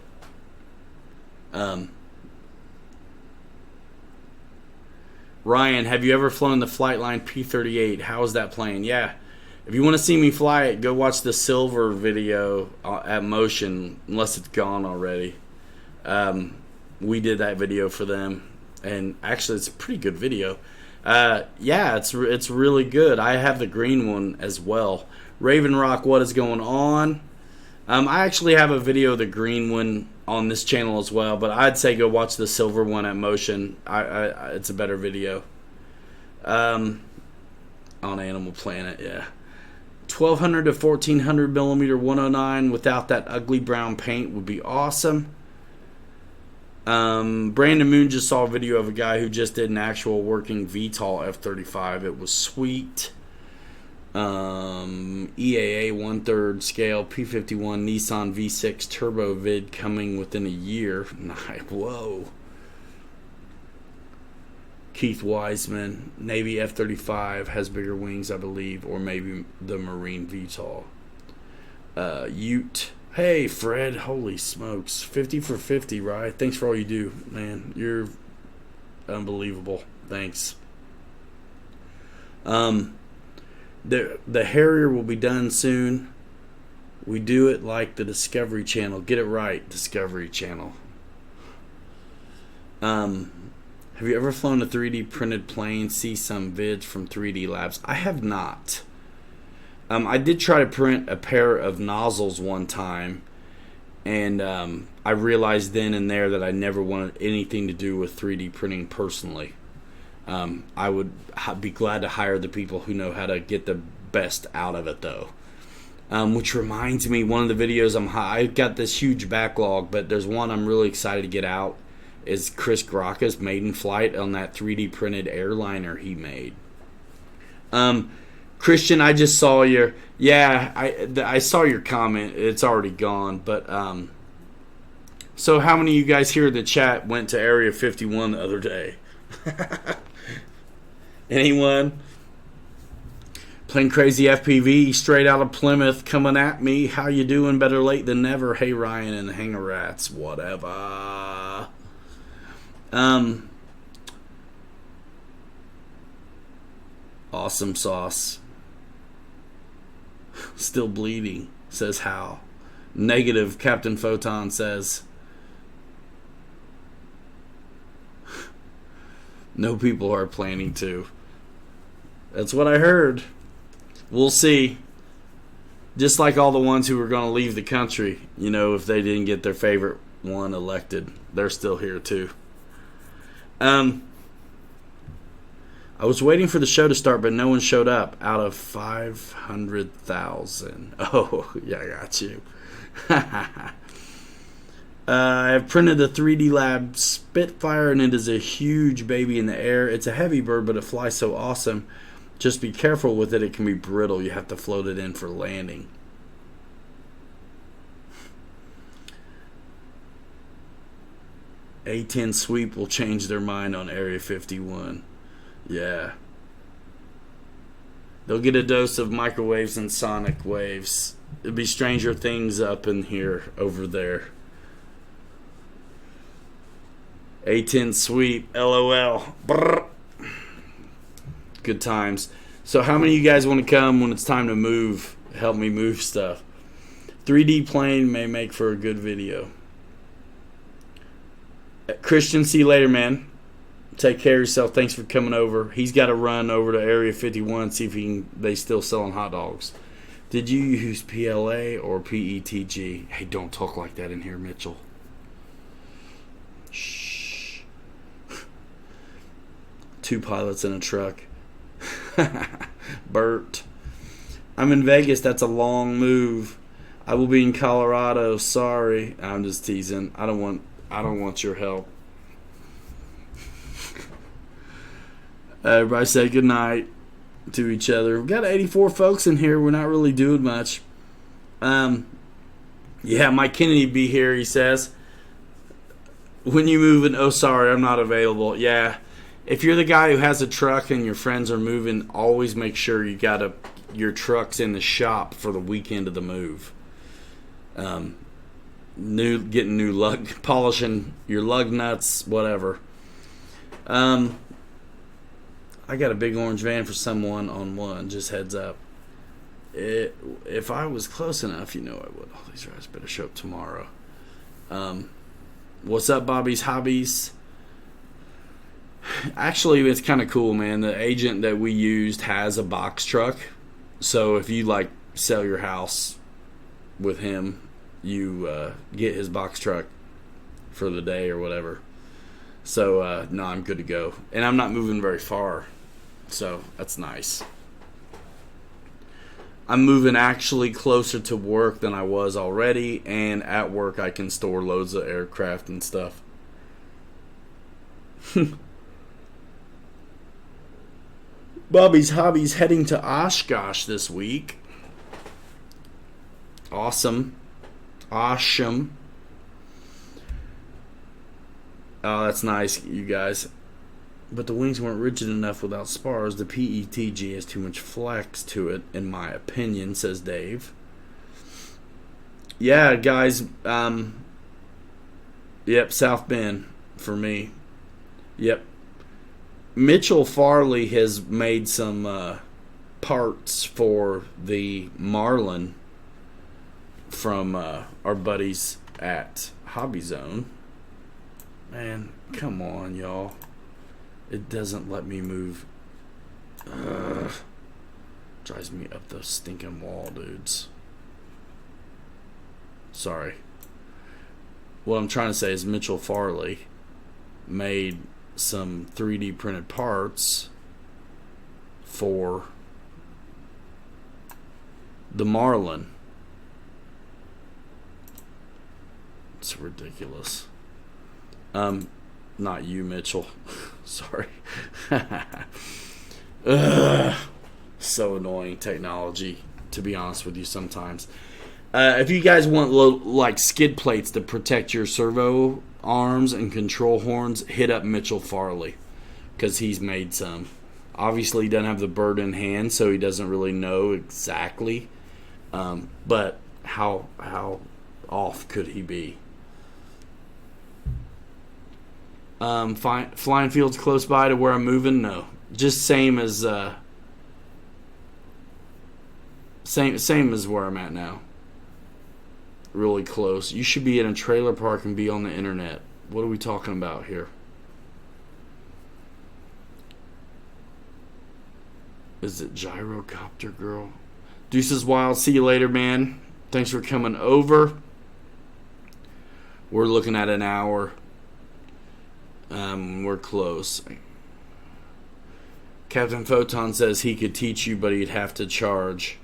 Ryan, have you ever flown the Flightline P-38? How is that plane? Yeah. If you want to see me fly it, go watch the Silver video at Motion, unless it's gone already. We did that video for them, and actually it's a pretty good video. Yeah, it's really good. I have the green one as well. Raven Rock, what is going on? I actually have a video of the green one on this channel as well, but I'd say go watch the silver one at Motion. It's a better video. On Animal Planet, yeah. 1200 to 1400 millimeter 109 without that ugly brown paint would be awesome. Brandon Moon just saw a video of a guy who just did an actual working VTOL F-35. It was sweet. EAA 1/3 scale P-51 Nissan V6 turbo vid coming within a year. Whoa. Keith Wiseman, Navy F-35 has bigger wings, I believe, or maybe the Marine VTOL. Ute. Hey, Fred. Holy smokes. 50 for 50, right? Thanks for all you do, man. You're Unbelievable. Thanks. The Harrier will be done soon. We do it like the Discovery Channel. Get it right, Discovery Channel. Have you ever flown a 3D printed plane? See some vids from 3D Labs. I have not. I did try to print a pair of nozzles one time, and I realized then and there that I never wanted anything to do with 3D printing personally. I would be glad to hire the people who know how to get the best out of it, though. Which reminds me, one of the videos I got this huge backlog, but there's one I'm really excited to get out. Is Chris Gracca's maiden flight on that 3D printed airliner he made. Christian, I just saw your... Yeah, I saw your comment. It's already gone. But, so how many of you guys here in the chat went to Area 51 the other day? Anyone? Plain Crazy FPV, straight out of Plymouth, coming at me. How you doing? Better late than never. Hey, Ryan and the Hanger Rats. Whatever. Awesome sauce. Still bleeding, says Hal. Negative, Captain Photon says. No people are planning to. That's what I heard. We'll see. Just like all the ones who were going to leave the country, you know, if they didn't get their favorite one elected, they're still here too. I was waiting for the show to start, but no one showed up out of 500,000. Oh, yeah, I got you. I've printed the 3D Lab Spitfire, and it is a huge baby in the air. It's a heavy bird, but it flies so awesome. Just be careful with it. It can be brittle. You have to float it in for landing. A-10 sweep will change their mind on Area 51. Yeah. They'll get a dose of microwaves and sonic waves. It'll be Stranger Things up in here, over there. A-10 sweep, LOL. Brr. Good times. So how many of you guys want to come when it's time to move? Help me move stuff. 3D plane may make for a good video. Christian, see you later, man. Take care of yourself. Thanks for coming over. He's got to run over to Area 51, see if they still selling hot dogs. Did you use PLA or PETG? Hey, don't talk like that in here, Mitchell. Shh. 2 pilots in a truck. Bert. I'm in Vegas. That's a long move. I will be in Colorado. Sorry. I'm just teasing. I don't want your help. Everybody say good night to each other. We've got 84 folks in here. We're not really doing much. Yeah, Mike Kennedy be here, he says. When you moving, oh, sorry, I'm not available. Yeah. If you're the guy who has a truck and your friends are moving, always make sure you got your truck's in the shop for the weekend of the move. Getting new lug, polishing your lug nuts, whatever. I got a big orange van for someone on one. Just heads up. If I was close enough, you know I would. Oh, these guys better show up tomorrow. What's up, Bobby's Hobbies? Actually, it's kind of cool, man. The agent that we used has a box truck. So if you like sell your house with him, you get his box truck for the day or whatever. So, no, I'm good to go. And I'm not moving very far. So, that's nice. I'm moving actually closer to work than I was already. And at work, I can store loads of aircraft and stuff. Bobby's Hobbies heading to Oshkosh this week. Awesome. Awesome. Oh, that's nice, you guys. But the wings weren't rigid enough without spars. The PETG has too much flex to it, in my opinion, says Dave. Yeah, guys. Yep, South Bend for me. Yep. Mitchell Farley has made some parts for the Marlin from our buddies at Hobby Zone. Man, come on, y'all. It doesn't let me move. Drives me up the stinking wall, dudes. Sorry. What I'm trying to say is Mitchell Farley made some 3D printed parts for the Marlin. It's ridiculous. Not you, Mitchell. Sorry. So annoying technology, to be honest with you sometimes. If you guys want like skid plates to protect your servo arms and control horns, hit up Mitchell Farley, because he's made some. Obviously, he doesn't have the bird in hand, so he doesn't really know exactly. But how off could he be? Flying fields close by to where I'm moving? No, just same as same as where I'm at now. Really close. You should be in a trailer park and be on the internet. What are we talking about here? Is it Gyrocopter Girl? Deuces Wild. See you later, man. Thanks for coming over. We're looking at an hour. We're close. Captain Photon says he could teach you, but he'd have to charge.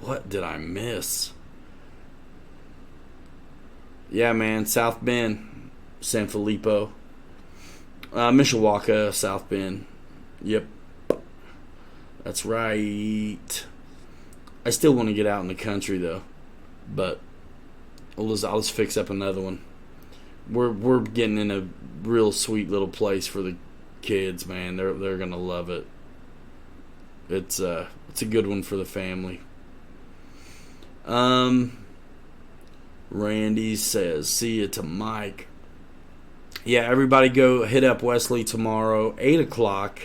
What did I miss? Yeah, man. South Bend, San Filippo, Mishawaka, South Bend. Yep, that's right. I still want to get out in the country though, but I'll just fix up another one. We're getting in a real sweet little place for the kids, man. They're gonna love it. It's a good one for the family. Randy says, see you to Mike. Yeah, everybody go hit up Wesley tomorrow, 8 o'clock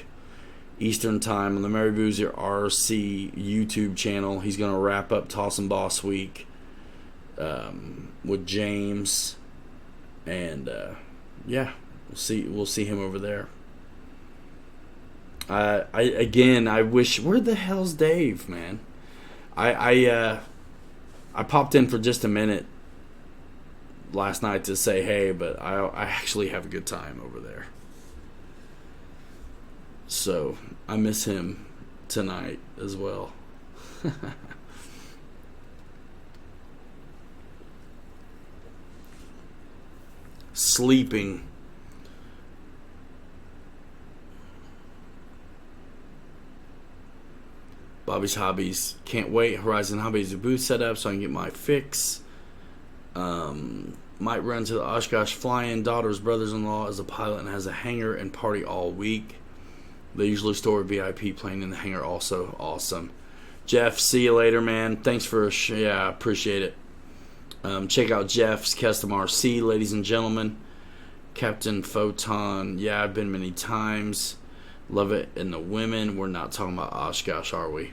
Eastern Time on the Mary Boozer RC YouTube channel. He's going to wrap up Toss and Boss Week with James. And, yeah, we'll see him over there. I wish... Where the hell's Dave, man? I popped in for just a minute last night to say hey, but I actually have a good time over there. So I miss him tonight as well. Sleeping. Bobby's Hobbies. Can't wait. Horizon Hobbies a booth set up so I can get my fix. Might run to the Oshkosh fly-in. Daughter's brother-in-law is a pilot and has a hangar and party all week. They usually store a VIP plane in the hangar also. Awesome. Jeff, see you later, man. Thanks for I appreciate it. Check out Jeff's Custom RC, ladies and gentlemen. Captain Photon. Yeah, I've been many times. Love it. And the women, we're not talking about Oshkosh, are we?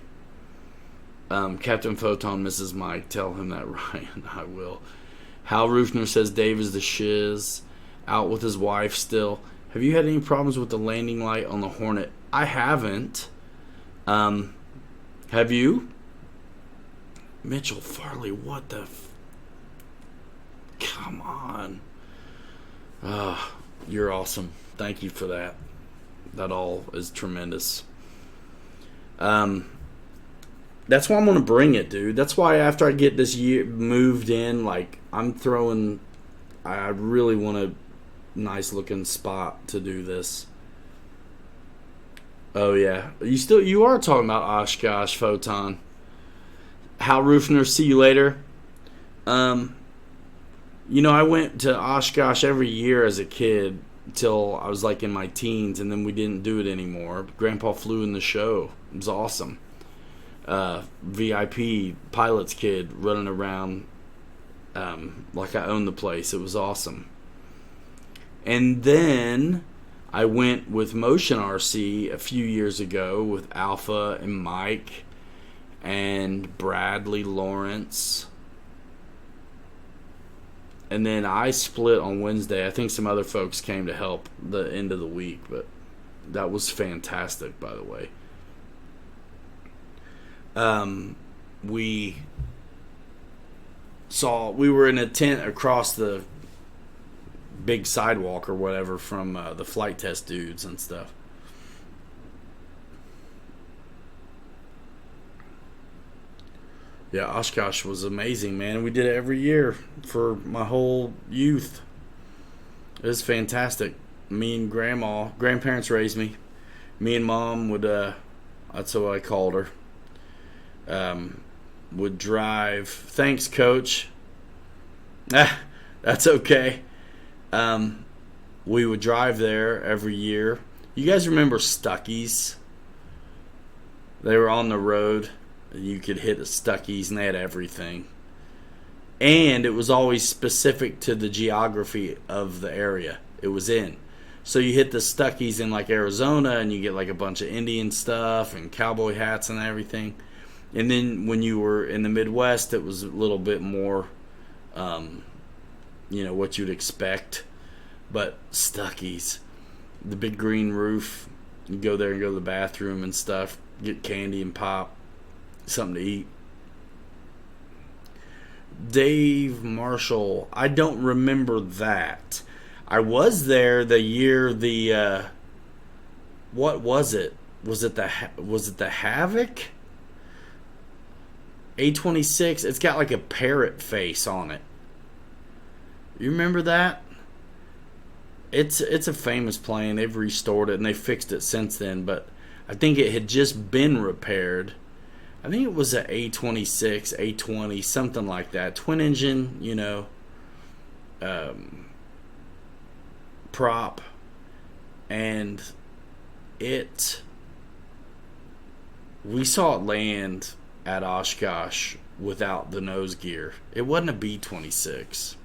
Captain Photon, Mrs. Mike. Tell him that, Ryan. I will. Hal Rufner says Dave is the shiz. Out with his wife still. Have you had any problems with the landing light on the Hornet? I haven't. Have you? Mitchell Farley, what the... Come on. You're awesome. Thank you for that. That all is tremendous. That's why I'm going to bring it, dude. That's why after I get this year moved in, like, I really want a nice looking spot to do this. Oh, yeah. You are talking about Oshkosh, Photon. Hal Rufner, see you later. I went to Oshkosh every year as a kid until I was like in my teens, and then we didn't do it anymore. Grandpa flew in the show. It was awesome. VIP pilot's kid running around like I owned the place. It was awesome. And then I went with Motion RC a few years ago with Alpha and Mike and Bradley Lawrence. And then I split on Wednesday. I think some other folks came to help the end of the week, but that was fantastic, by the way. We were in a tent across the big sidewalk or whatever from the flight test dudes and stuff. Yeah, Oshkosh was amazing, man. We did it every year for my whole youth. It was fantastic. Me and grandparents raised me. Me and mom would, that's what I called her, would drive. Thanks, Coach. That's okay. We would drive there every year. You guys remember Stuckies? They were on the road. You could hit the Stuckies, and they had everything. And it was always specific to the geography of the area it was in. So you hit the Stuckies in like Arizona, and you get like a bunch of Indian stuff and cowboy hats and everything. And then when you were in the Midwest, it was a little bit more, what you'd expect. But Stuckies, the big green roof, you go there and go to the bathroom and stuff, get candy and pop, something to eat. Dave Marshall, I don't remember that. I was there the year what was it? Was it the Havoc? A26. It's got like a parrot face on it. You remember that? It's a famous plane. They've restored it and they fixed it since then, but I think it had just been repaired. I think it was a A26, A20, something like that. Twin engine, prop. And we saw it land at Oshkosh without the nose gear. It wasn't a B-26.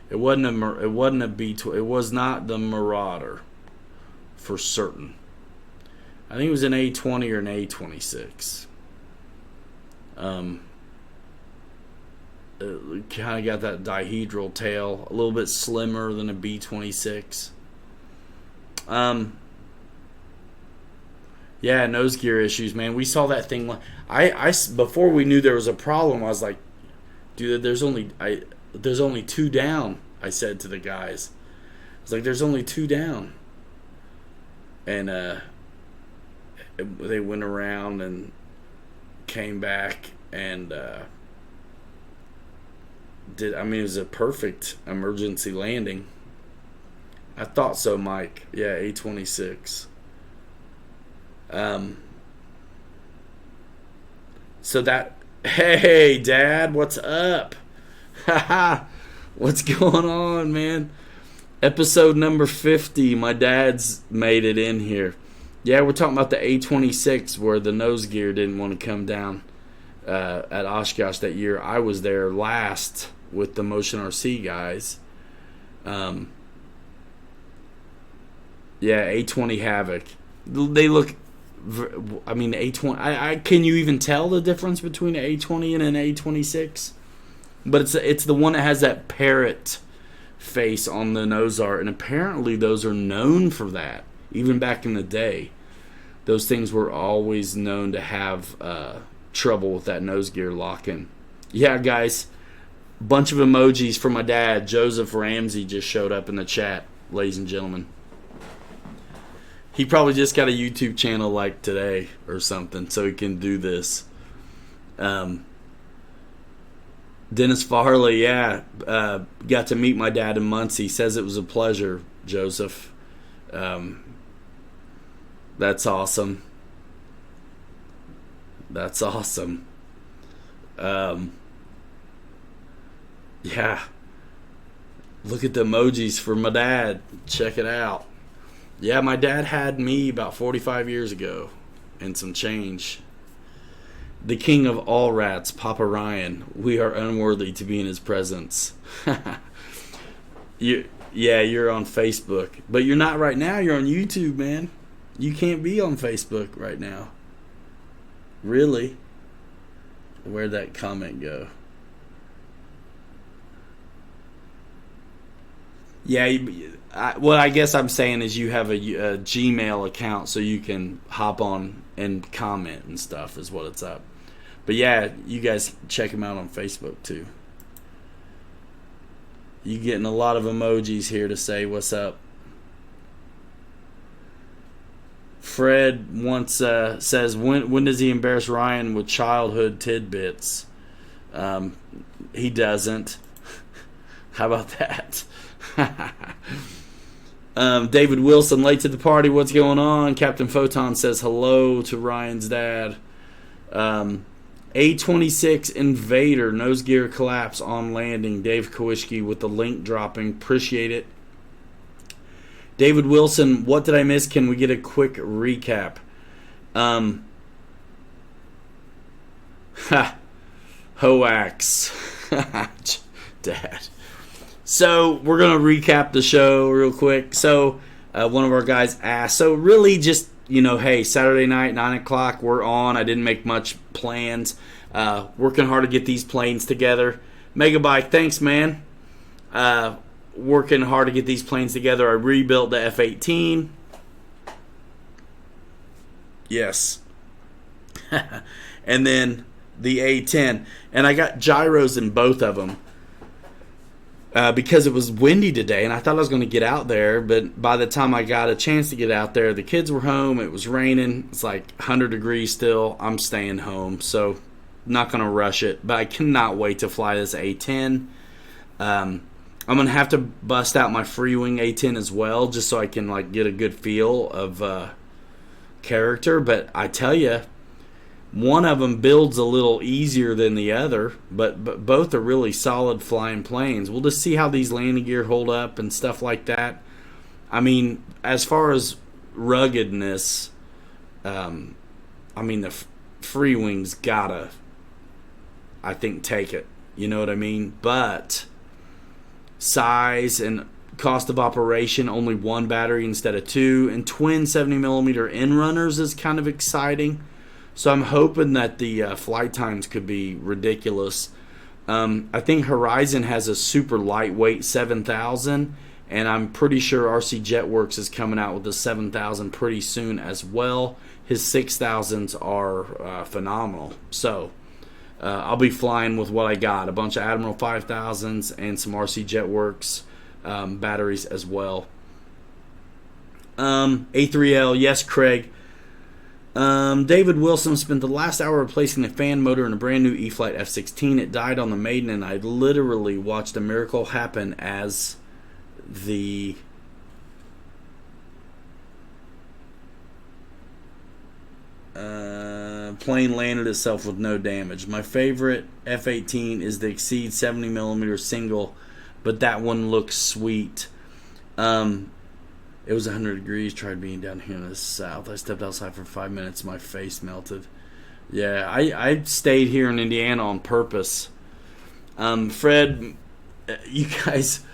It wasn't a B-20. It was not the Marauder, for certain. I think it was an A20 or an A26. It kind of got that dihedral tail, a little bit slimmer than a B-26. Yeah, nose gear issues, man. We saw that thing. Before we knew there was a problem, I was like, dude, there's only 2 down. I said to the guys, I was like, there's only 2 down, and they went around and came back and it was a perfect emergency landing. I thought so, Mike. Yeah, A26. So that, hey, Dad, what's up? Haha, what's going on, man? Episode number 50. My dad's made it in here. Yeah, we're talking about the A26 where the nose gear didn't want to come down at Oshkosh that year. I was there last with the Motion RC guys. Yeah, A20 Havoc. They look, A20. Can you even tell the difference between an A20 and an A26? But it's the one that has that parrot face on the nose art, and apparently those are known for that. Even back in the day, those things were always known to have trouble with that nose gear locking. Yeah, guys, bunch of emojis for my dad. Joseph Ramsey just showed up in the chat, ladies and gentlemen. He probably just got a YouTube channel like today or something, so he can do this. Dennis Farley, yeah, got to meet my dad in Muncie. Says it was a pleasure, Joseph. That's awesome. That's awesome. Yeah. Look at the emojis for my dad. Check it out. Yeah, my dad had me about 45 years ago and some change. The king of all rats, Papa Ryan. We are unworthy to be in his presence. Yeah, you're on Facebook. But you're not right now. You're on YouTube, man. You can't be on Facebook right now. Really? Where'd that comment go? Yeah, what I guess I'm saying is you have a Gmail account so you can hop on and comment and stuff is what it's up. But yeah, you guys check him out on Facebook too. You getting a lot of emojis here to say what's up. Fred once says, when does he embarrass Ryan with childhood tidbits? He doesn't. How about that? David Wilson, late to the party. What's going on? Captain Photon says hello to Ryan's dad. A-26 Invader, nose gear collapse on landing. Dave Kowicki with the link dropping. Appreciate it. David Wilson, what did I miss? Can we get a quick recap? Hoax. Dad. So we're going to recap the show real quick. So one of our guys asked, so really just, hey, Saturday night, 9 o'clock, we're on. I didn't make much plans. Working hard to get these planes together. Megabike, thanks, man. Working hard to get these planes together. I rebuilt the F-18. Yes. And then the A-10. And I got gyros in both of them. Because it was windy today, and I thought I was going to get out there, but by the time I got a chance to get out there, the kids were home, it was raining, it's like 100 degrees still, I'm staying home, so not going to rush it, but I cannot wait to fly this A-10. I'm going to have to bust out my free wing A-10 as well, just so I can get a good feel of character, but I tell you, one of them builds a little easier than the other, but both are really solid flying planes. We'll just see how these landing gear hold up and stuff like that. I mean, as far as ruggedness, the free wings gotta, I think, take it. You know what I mean? But size and cost of operation, only one battery instead of two, and twin 70mm end runners is kind of exciting. So I'm hoping that the flight times could be ridiculous. I think Horizon has a super lightweight 7000, and I'm pretty sure RC Jetworks is coming out with a 7000 pretty soon as well. His 6000s are phenomenal. So I'll be flying with what I got, a bunch of Admiral 5000s and some RC Jetworks batteries as well. A3L, yes, Craig. David Wilson spent the last hour replacing the fan motor in a brand new e-flite F-16. It died on the maiden, and I literally watched a miracle happen as the plane landed itself with no damage. My favorite F-18 is the Exceed 70mm single, but that one looks sweet. It was 100 degrees. Tried being down here in the south. I stepped outside for 5 minutes. My face melted. Yeah, I stayed here in Indiana on purpose. Fred, you guys,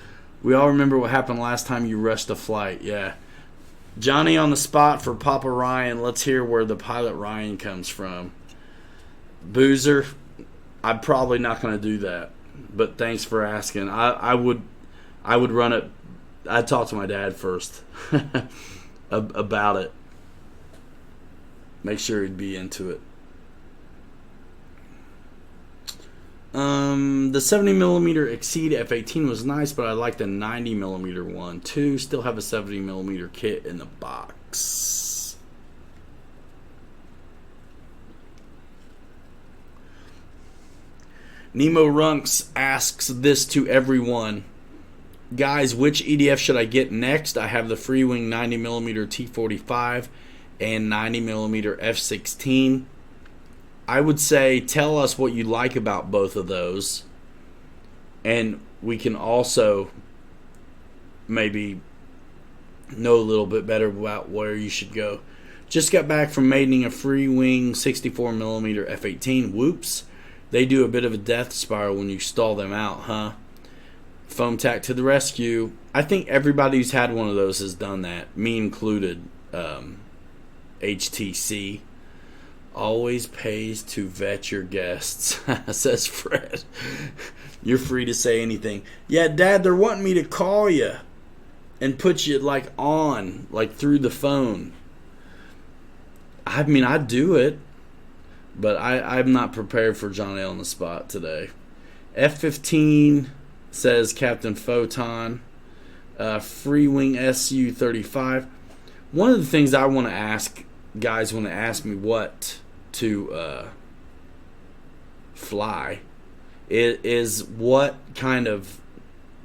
we all remember what happened last time you rushed a flight. Yeah. Johnny on the spot for Papa Ryan. Let's hear where the pilot Ryan comes from. Boozer, I'm probably not going to do that. But thanks for asking. I would run it. I'd talk to my dad first about it. Make sure he'd be into it. The 70mm Exceed F-18 was nice, but I like the 90mm one too. Still have a 70mm kit in the box. Nemo Runks asks this to everyone. Guys, which EDF should I get next? I have the Freewing 90mm T45 and 90mm F-16. I would say tell us what you like about both of those. And we can also maybe know a little bit better about where you should go. Just got back from mating a Freewing 64mm F-18. Whoops. They do a bit of a death spiral when you stall them out, huh? Foam tack to the rescue. I think everybody who's had one of those has done that, me included. HTC always pays to vet your guests, says Fred. You're free to say anything. Yeah, Dad, they're wanting me to call you and put you like on, like through the phone. I mean, I'd do it, but I'm not prepared for John L. on the spot today. F-15, says Captain Photon. Freewing Su-35. One of the things I want to ask guys when they ask me what to fly is what kind of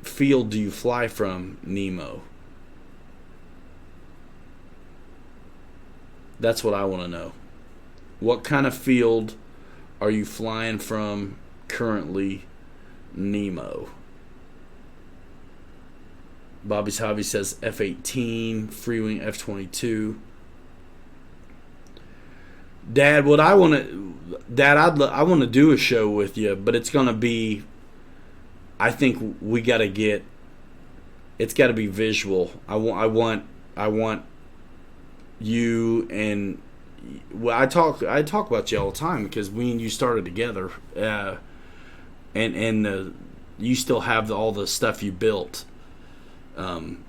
field do you fly from, Nemo? That's what I want to know. What kind of field are you flying from currently, Nemo? Bobby's Hobby says F-18, Freewing F-22. Dad, I want to do a show with you, but it's going to be, I think it's got to be visual. I want you and, well, I talk about you all the time because we and you started together, and you still have all the stuff you built, from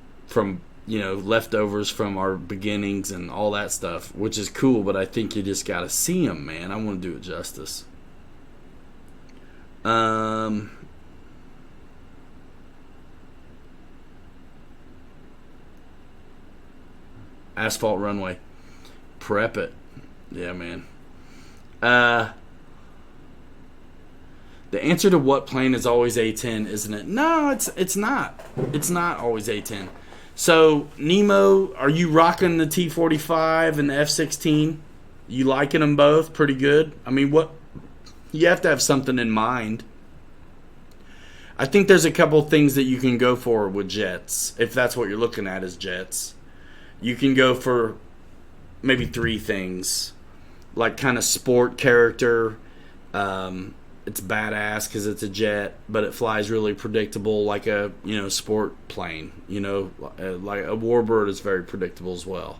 leftovers from our beginnings and all that stuff, which is cool. But I think you just got to see them, man. I want to do it justice. Asphalt runway. Prep it. Yeah, man. The answer to what plane is always A-10, isn't it? No, it's not. It's not always A-10. So, Nemo, are you rocking the T-45 and the F-16? You liking them both pretty good? I mean, you have to have something in mind. I think there's a couple things that you can go for with jets, if that's what you're looking at is jets. You can go for maybe 3 things, like kind of sport character. It's badass because it's a jet, but it flies really predictable, like a sport plane. Like a Warbird is very predictable as well.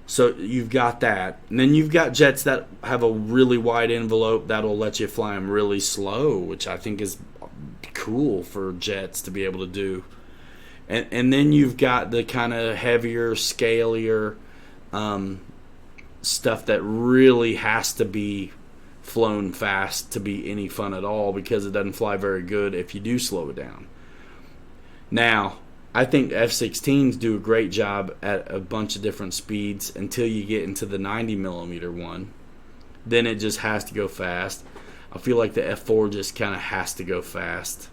So you've got that, and then you've got jets that have a really wide envelope that'll let you fly them really slow, which I think is cool for jets to be able to do. And then you've got the kind of heavier, scalier stuff that really has to be flown fast to be any fun at all, because it doesn't fly very good if you do slow it down. Now, I think F-16s do a great job at a bunch of different speeds until you get into the 90 millimeter one. Then it just has to go fast. I feel like the F-4 just kind of has to go fast.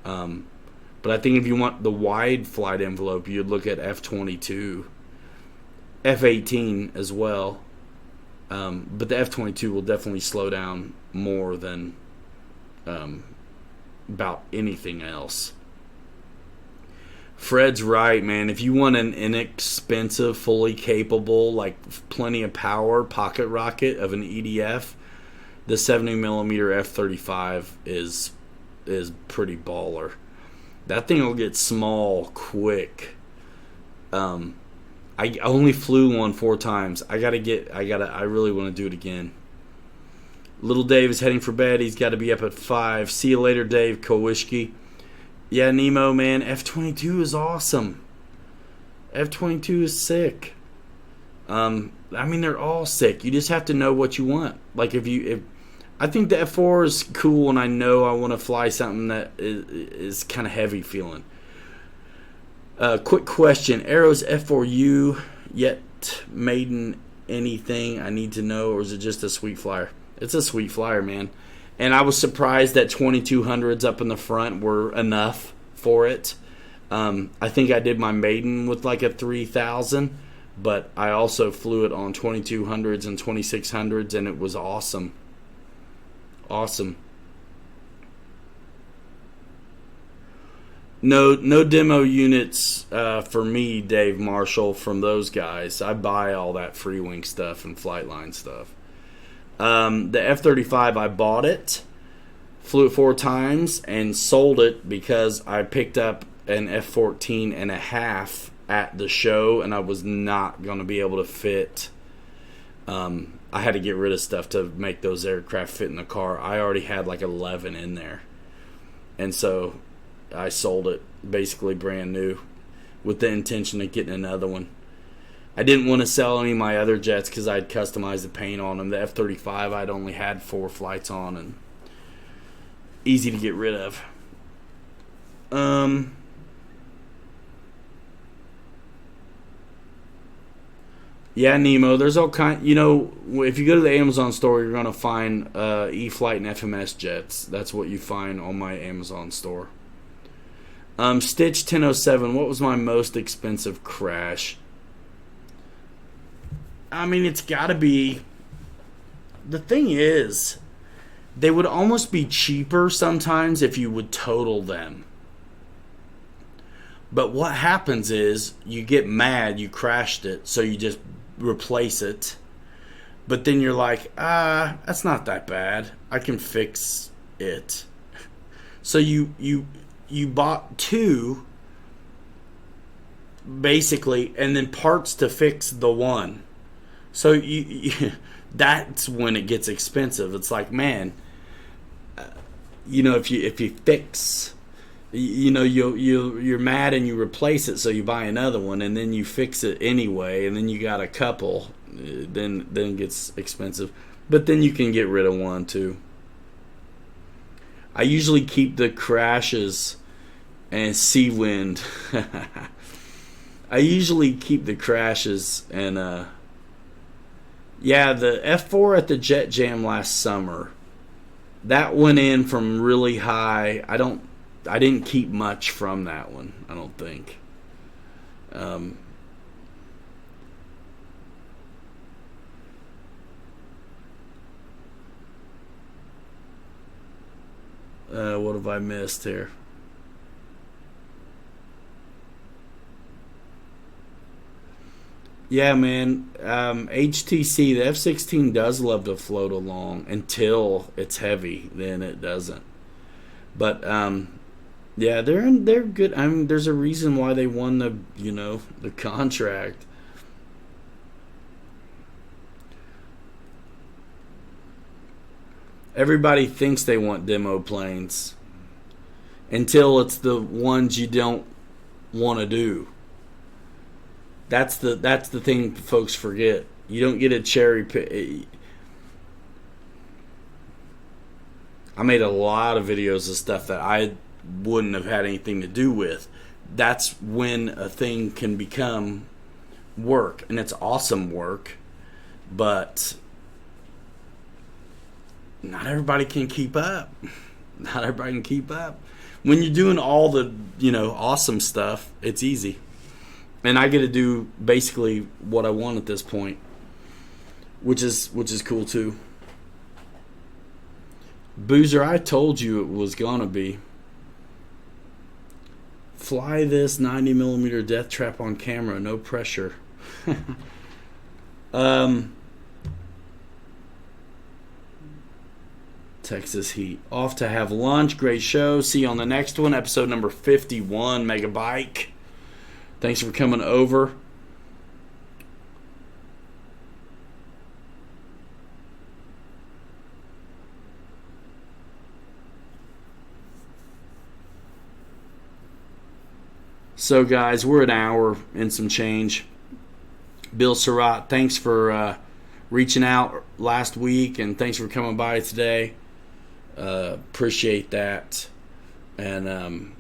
But I think if you want the wide flight envelope, you'd look at F-22, F-18 as well. But the F-22 will definitely slow down more than about anything else. Fred's right, man. If you want an inexpensive, fully capable, like plenty of power pocket rocket of an EDF, the 70mm F-35 is pretty baller. That thing will get small quick. I only flew one 4 times. I really want to do it again. Little Dave is heading for bed. He's got to be up at 5. See you later, Dave Kowishki. Yeah, Nemo, man. F-22 is awesome. F-22 is sick. I mean, they're all sick. You just have to know what you want. Like, I think the F-4 is cool, and I know I want to fly something that is kind of heavy feeling. Quick question. Arrow's F4U yet maiden anything I need to know, or is it just a sweet flyer? It's a sweet flyer, man. And I was surprised that 2200s up in the front were enough for it. I think I did my maiden with like a 3000, but I also flew it on 2200s and 2600s, and it was awesome. Awesome. No demo units for me, Dave Marshall, from those guys. I buy all that Freewing stuff and Flightline stuff. The F-35, I bought it Flew it 4 times and sold it because I picked up an F-14 and a half at the show, and I was not going to be able to fit. I had to get rid of stuff to make those aircraft fit in the car. I already had like 11 in there. And so I sold it basically brand new with the intention of getting another one. I didn't want to sell any of my other jets because I'd customized the paint on them. The F-35 I'd only had 4 flights on and easy to get rid of. Yeah, Nemo, there's all kind. If you go to the Amazon store, you're gonna find e-flite and FMS jets. That's what you find on my Amazon store. Stitch 1007. What was my most expensive crash? I mean, it's got to be. The thing is, they would almost be cheaper sometimes if you would total them. But what happens is you get mad, you crashed it, so you just replace it. But then you're like, that's not that bad. I can fix it. So you bought 2 basically, and then parts to fix the one. So that's when it gets expensive. It's like, man, if you fix, you're mad and you replace it, so you buy another one, and then you fix it anyway, and then you got a couple, then it gets expensive. But then you can get rid of one too. I usually keep the crashes and sea wind. I usually keep the crashes and the F4 at the Jet Jam last summer, that went in from really high. I didn't keep much from that one, I don't think. What have I missed here? Yeah, man. HTC, the F-16 does love to float along until it's heavy. Then it doesn't. But yeah, they're good. I mean, there's a reason why they won the contract. Everybody thinks they want demo planes until it's the ones you don't want to do. That's the thing folks forget. You don't get a cherry pick. I made a lot of videos of stuff that I wouldn't have had anything to do with. That's when a thing can become work, and it's awesome work, but not everybody can keep up. Not everybody can keep up. When you're doing all the awesome stuff, it's easy. And I get to do basically what I want at this point, which is cool too. Boozer, I told you it was gonna be. Fly this 90mm death trap on camera, no pressure. Texas heat. Off to have lunch. Great show. See you on the next one. Episode number 51, Megabike. Thanks for coming over. So, guys, we're an hour and some change. Bill Surratt, thanks for reaching out last week, and thanks for coming by today. Appreciate that. And, I'm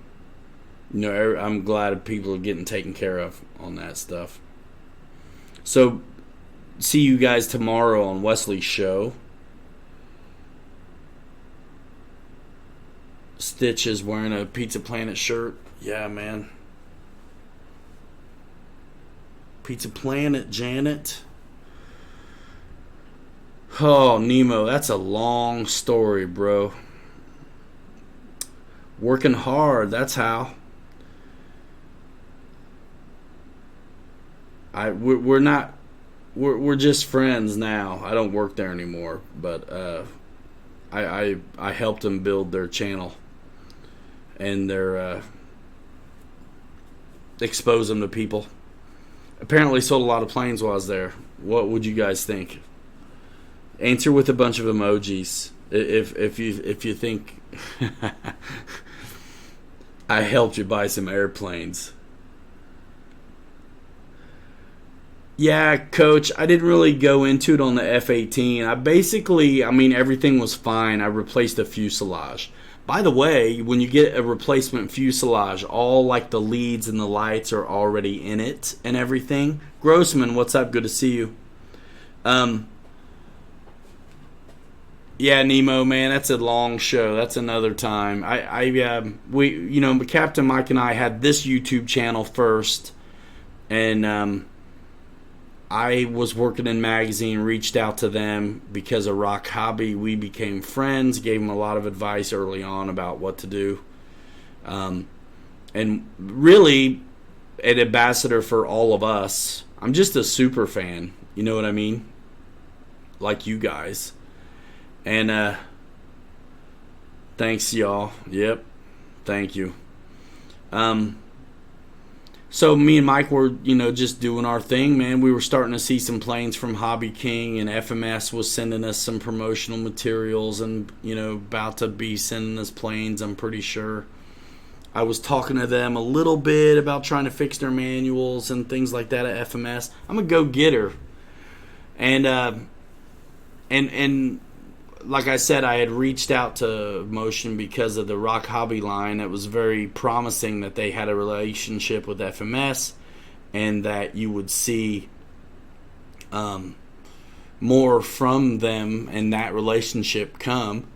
glad people are getting taken care of on that stuff. So, see you guys tomorrow on Wesley's show. Stitch is wearing a Pizza Planet shirt. Yeah, man. Pizza Planet, Janet. Oh, Nemo, that's a long story, bro. Working hard, that's how. We're just friends now. I don't work there anymore, but I helped them build their channel and their expose them to people. Apparently sold a lot of planes while I was there. What would you guys think? Answer with a bunch of emojis if you think I helped you buy some airplanes. Yeah, Coach, I didn't really go into it on the F-18. I mean, everything was fine. I replaced the fuselage. By the way, when you get a replacement fuselage, all like the leads and the lights are already in it and everything. Grossman, what's up? Good to see you. Yeah, Nemo, man, that's a long show. That's another time. Captain Mike and I had this YouTube channel first, and I was working in magazine, reached out to them because of Rock Hobby. We became friends, gave them a lot of advice early on about what to do. And really, an ambassador for all of us. I'm just a super fan, you know what I mean? Like you guys. And thanks, y'all. Yep, thank you. So me and Mike were, just doing our thing, man. We were starting to see some planes from Hobby King, and FMS was sending us some promotional materials and, about to be sending us planes, I'm pretty sure. I was talking to them a little bit about trying to fix their manuals and things like that at FMS. I'm a go-getter. And like I said, I had reached out to Motion because of the Rock Hobby line. It was very promising that they had a relationship with FMS and that you would see more from them and that relationship come.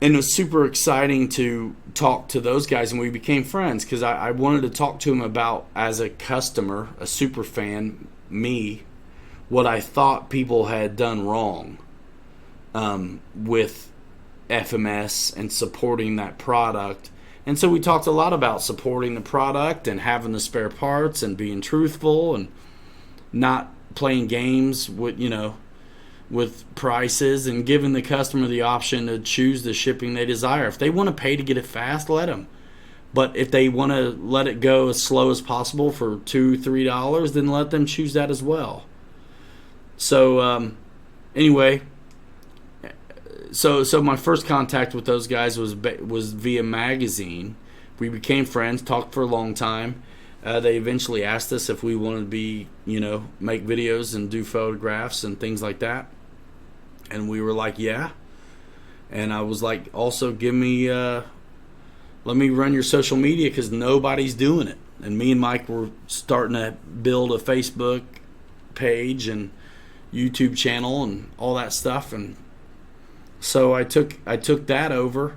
And it was super exciting to talk to those guys, and we became friends because I wanted to talk to them about, as a customer, a super fan, me, what I thought people had done wrong. With FMS and supporting that product. And so we talked a lot about supporting the product and having the spare parts and being truthful and not playing games with prices and giving the customer the option to choose the shipping they desire. If they want to pay to get it fast, let them. But if they want to let it go as slow as possible for $2-3, then let them choose that as well. So anyway, So my first contact with those guys was via magazine. We became friends, talked for a long time. They eventually asked us if we wanted to be, make videos and do photographs and things like that. And we were like, yeah. And I was like, also let me run your social media because nobody's doing it. And me and Mike were starting to build a Facebook page and YouTube channel and all that stuff. And so I took that over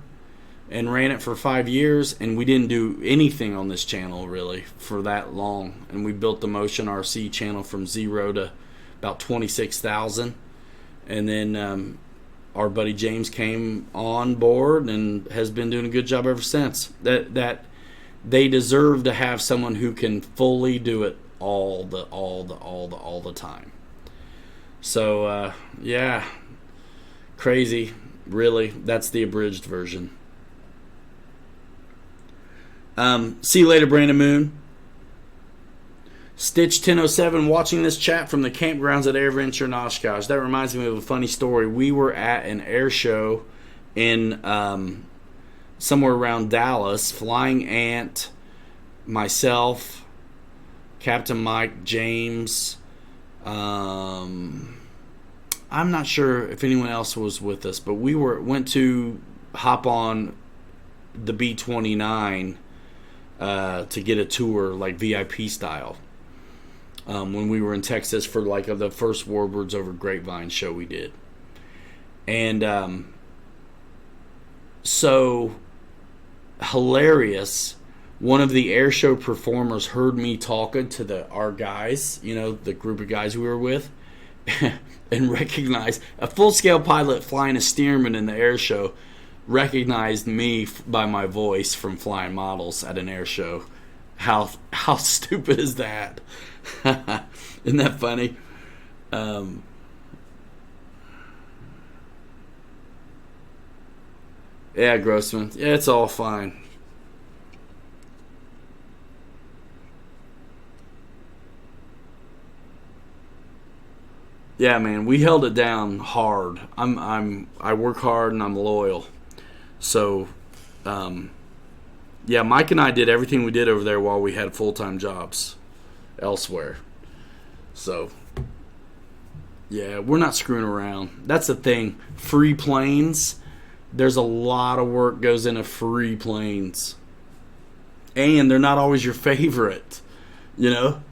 and ran it for 5 years, and we didn't do anything on this channel really for that long. And we built the Motion RC channel from 0 to about 26,000. And then our buddy James came on board and has been doing a good job ever since. That they deserve to have someone who can fully do it all the time. So yeah. Crazy, really. That's the abridged version. See you later, Brandon Moon. Stitch 1007 watching this chat from the campgrounds at Air Venture in Oshkosh. That reminds me of a funny story. We were at an air show in somewhere around Dallas. Flying Ant, myself, Captain Mike, James, I'm not sure if anyone else was with us, but we went to hop on the B-29 to get a tour, like VIP style, when we were in Texas for like the first Warbirds Over Grapevine show we did. And so hilarious, one of the air show performers heard me talking to our guys, the group of guys we were with, and recognized a full-scale pilot flying a Stearman in the air show recognized me by my voice from flying models at an air show. How stupid is that? Isn't that funny? Yeah, Grossman. Yeah, it's all fine. Yeah, man, we held it down hard. I work hard and I'm loyal. So, um, yeah, Mike and I did everything we did over there while we had full time jobs elsewhere. So, yeah, we're not screwing around. That's the thing. Free planes. There's a lot of work goes into free planes, and they're not always your favorite. You know,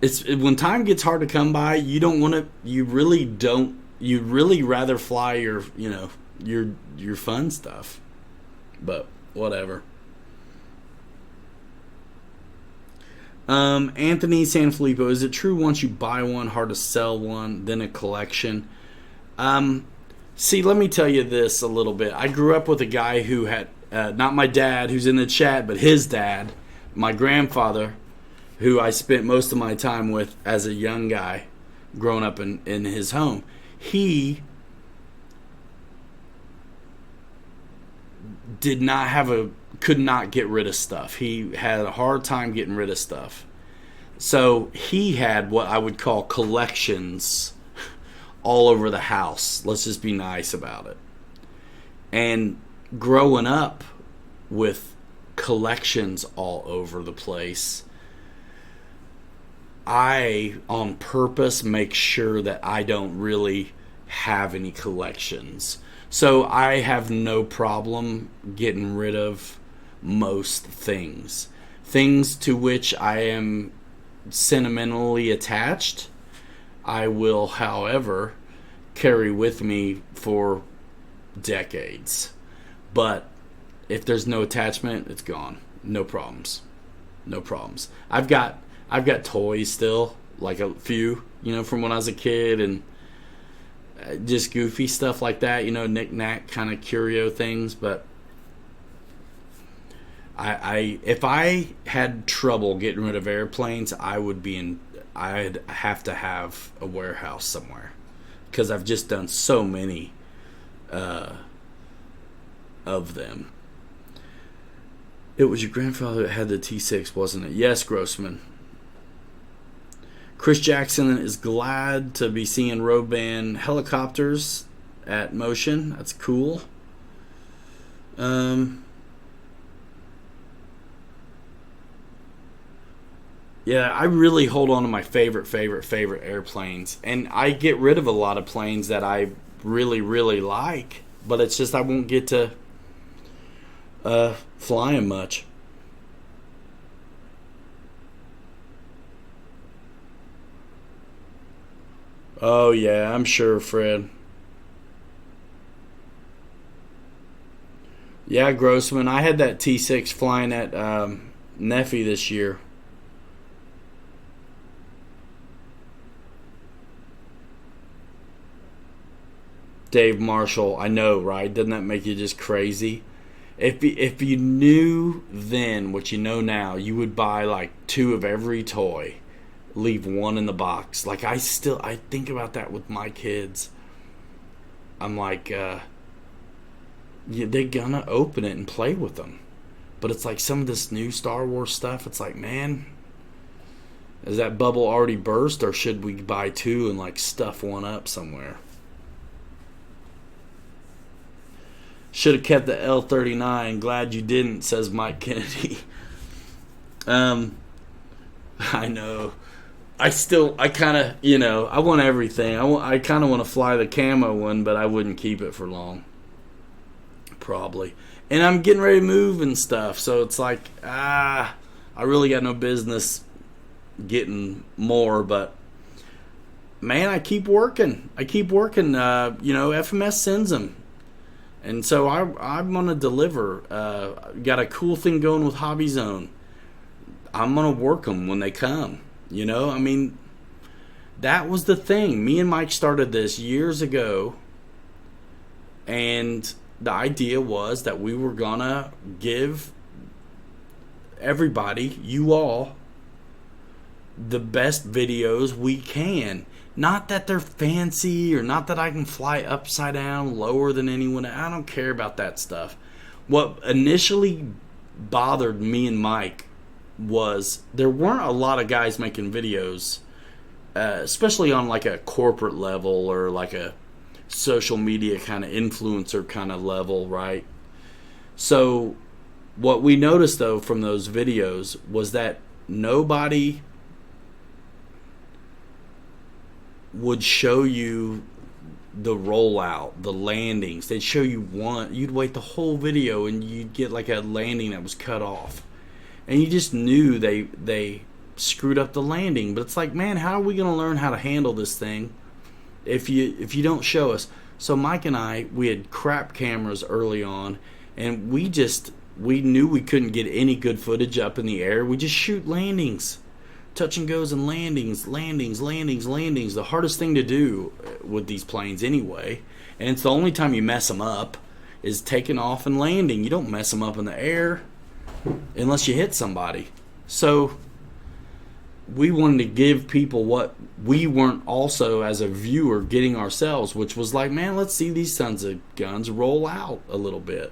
it's when time gets hard to come by. You don't want to. You really don't. You'd really rather fly your, your fun stuff. But whatever. Anthony Sanfilippo, is it true once you buy one, hard to sell one, then a collection? Um, See, let me tell you this a little bit. I grew up with a guy who had, not my dad who's in the chat, but his dad, my grandfather, who I spent most of my time with as a young guy growing up in his home. He could not get rid of stuff. He had a hard time getting rid of stuff. So he had what I would call collections all over the house. Let's just be nice about it. And growing up with collections all over the place, I, on purpose, make sure that I don't really have any collections. So I have no problem getting rid of most things. Things to which I am sentimentally attached, I will, however, carry with me for decades. But if there's no attachment, it's gone. No problems. No problems. I've got toys still, like a few, from when I was a kid, and just goofy stuff like that, knick-knack kind of curio things. But I if I had trouble getting rid of airplanes, I'd have to have a warehouse somewhere, because I've just done so many of them. It was your grandfather that had the T6, wasn't it? Yes, Grossman. Chris Jackson is glad to be seeing road band helicopters at Motion. That's cool. Yeah, I really hold on to my favorite airplanes. And I get rid of a lot of planes that I really, really like. But it's just I won't get to fly them much. Oh, yeah, I'm sure, Fred. Yeah, Grossman. I had that T6 flying at Neffy this year. Dave Marshall, I know, right? Doesn't that make you just crazy? If you knew then what you know now, you would buy like 2 of every toy, leave 1 in the box. Like I think about that with my kids. I'm like, yeah, they're gonna open it and play with them, but it's like some of this new Star Wars stuff. It's like, man, is that bubble already burst, or should we buy 2 and like stuff 1 up somewhere? Should have kept the L-39. Glad you didn't, says Mike Kennedy. I know. I kind of, I want everything. I kind of want to fly the camo one, but I wouldn't keep it for long. Probably. And I'm getting ready to move and stuff, so it's like, I really got no business getting more, but man, I keep working. FMS sends them. And so I'm going to deliver. Got a cool thing going with Hobby Zone. I'm going to work them when they come. That was the thing. Me and Mike started this years ago. And the idea was that we were going to give everybody, you all, the best videos we can. Not that they're fancy or not that I can fly upside down lower than anyone. I don't care about that stuff. What initially bothered me and Mike was there weren't a lot of guys making videos, especially on like a corporate level or like a social media kind of influencer kind of level, right? So what we noticed though from those videos was that nobody would show you the rollout, the landings. They'd show you one. You'd wait the whole video and you'd get like a landing that was cut off, and you just knew they screwed up the landing. But it's like, man, how are we going to learn how to handle this thing if you don't show us? So Mike and I, we had crap cameras early on, and we knew we couldn't get any good footage up in the air. We just shoot landings, touch and goes, and landings. The hardest thing to do with these planes anyway, and it's the only time you mess them up, is taking off and landing. You don't mess them up in the air unless you hit somebody. So we wanted to give people what we weren't also as a viewer getting ourselves, which was like, man, let's see these sons of guns roll out a little bit.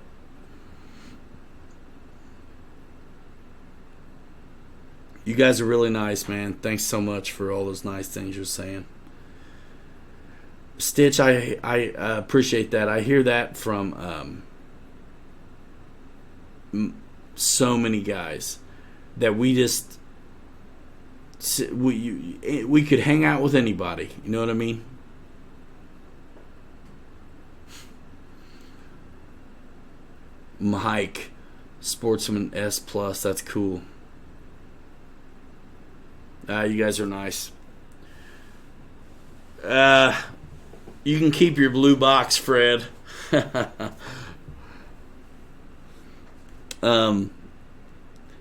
You guys are really nice, man. Thanks so much for all those nice things you're saying. Stitch, I appreciate that. I hear that from so many guys that we could hang out with anybody. You know what I mean? Mike, Sportsman S Plus, that's cool. You guys are nice. You can keep your blue box, Fred.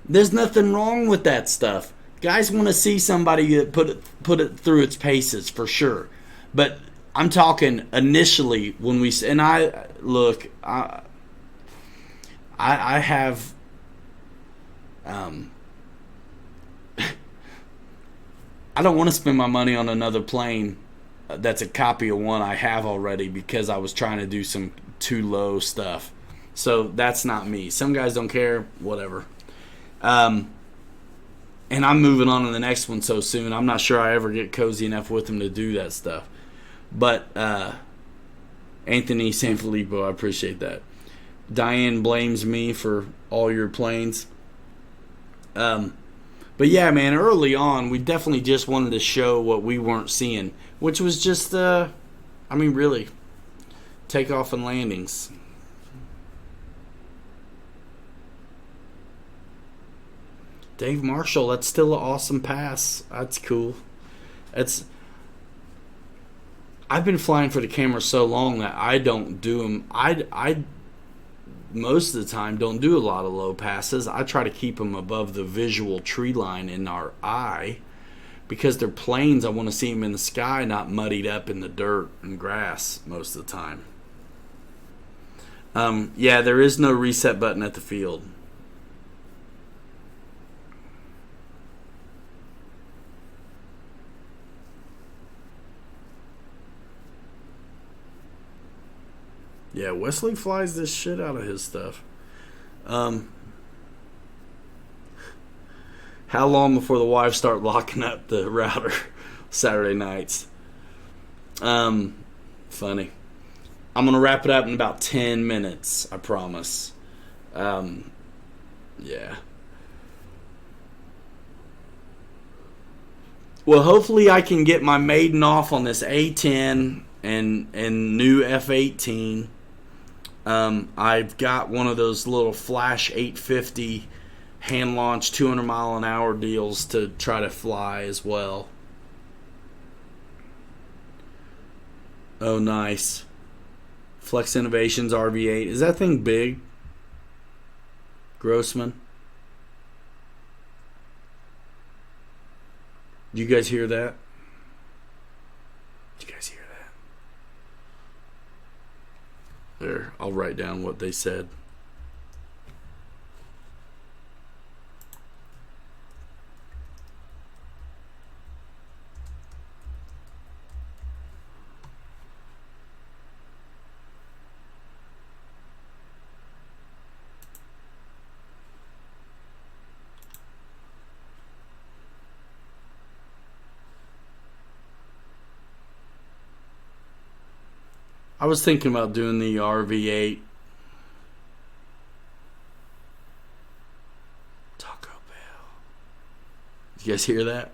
There's nothing wrong with that stuff. Guys want to see somebody that put it through its paces for sure. But I'm talking initially when we, and I look, I have I don't want to spend my money on another plane that's a copy of one I have already because I was trying to do some too low stuff. So that's not me. Some guys don't care, whatever. And I'm moving on to the next one so soon. I'm not sure I ever get cozy enough with them to do that stuff. But Anthony Sanfilippo, I appreciate that. Diane blames me for all your planes. But yeah, man, early on, we definitely just wanted to show what we weren't seeing, which was just, really, takeoff and landings. Dave Marshall, that's still an awesome pass. That's cool. I've been flying for the camera so long that I don't do them. I most of the time don't do a lot of low passes. I try to keep them above the visual tree line in our eye because they're planes. I want to see them in the sky, not muddied up in the dirt and grass most of the time. Yeah, there is no reset button at the field. Yeah, Wesley flies this shit out of his stuff. How long before the wives start locking up the router Saturday nights? Funny. I'm going to wrap it up in about 10 minutes, I promise. Yeah. Well, hopefully I can get my maiden off on this A10 and new F-18. I've got one of those little Flash 850 hand launch 200 mile an hour deals to try to fly as well. Oh, nice. Flex Innovations RV8. Is that thing big? Grossman? Do you guys hear that? Did you guys hear that? There, I'll write down what they said. I was thinking about doing the RV8. Taco Bell. Did you guys hear that?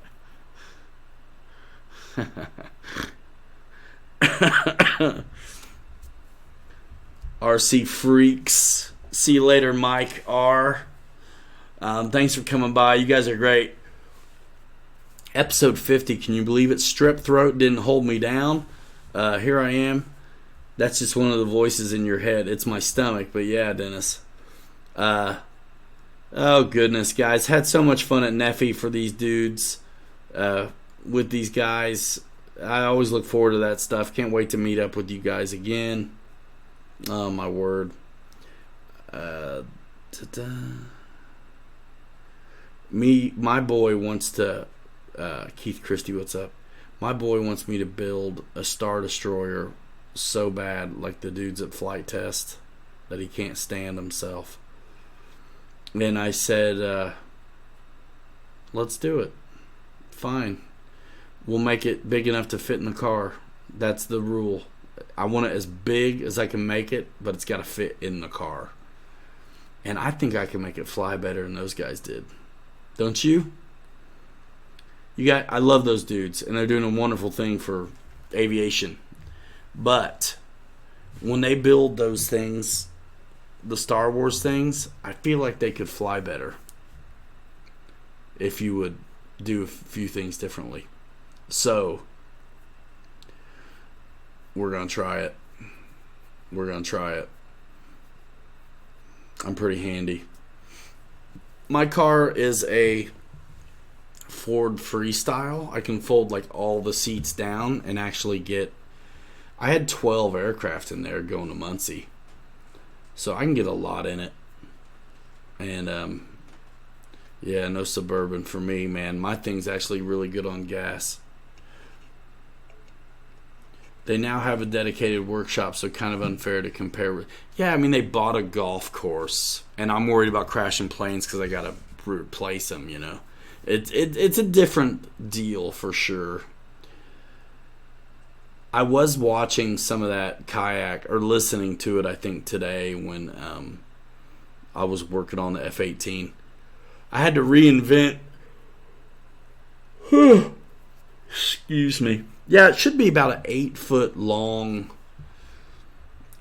RC Freaks. See you later, Mike R. Thanks for coming by. You guys are great. Episode 50. Can you believe it? Strep throat didn't hold me down. Here I am. That's just one of the voices in your head. It's my stomach. But yeah, Dennis. Oh, goodness, guys. Had so much fun at Neffy for these dudes. With these guys. I always look forward to that stuff. Can't wait to meet up with you guys again. Oh, my word. My boy wants to... Keith Christie, what's up? My boy wants me to build a Star Destroyer so bad, like the dudes at Flight Test, that he can't stand himself. And I said, let's do it. Fine. We'll make it big enough to fit in the car. That's the rule. I want it as big as I can make it, but it's got to fit in the car. And I think I can make it fly better than those guys did. Don't you? I love those dudes, and they're doing a wonderful thing for aviation. But when they build those things, the Star Wars things, I feel like they could fly better if you would do a few things differently. So, we're going to try it. I'm pretty handy. My car is a Ford Freestyle. I can fold like all the seats down and actually get... I had 12 aircraft in there going to Muncie. So I can get a lot in it. And, yeah, no Suburban for me, man. My thing's actually really good on gas. They now have a dedicated workshop, so kind of unfair to compare with. Yeah, I mean, they bought a golf course, and I'm worried about crashing planes because I got to replace them, you know. It's a different deal for sure. I was watching some of that kayak, or listening to it, I think, today when I was working on the F-18. I had to reinvent... Excuse me. Yeah, it should be about an 8-foot long...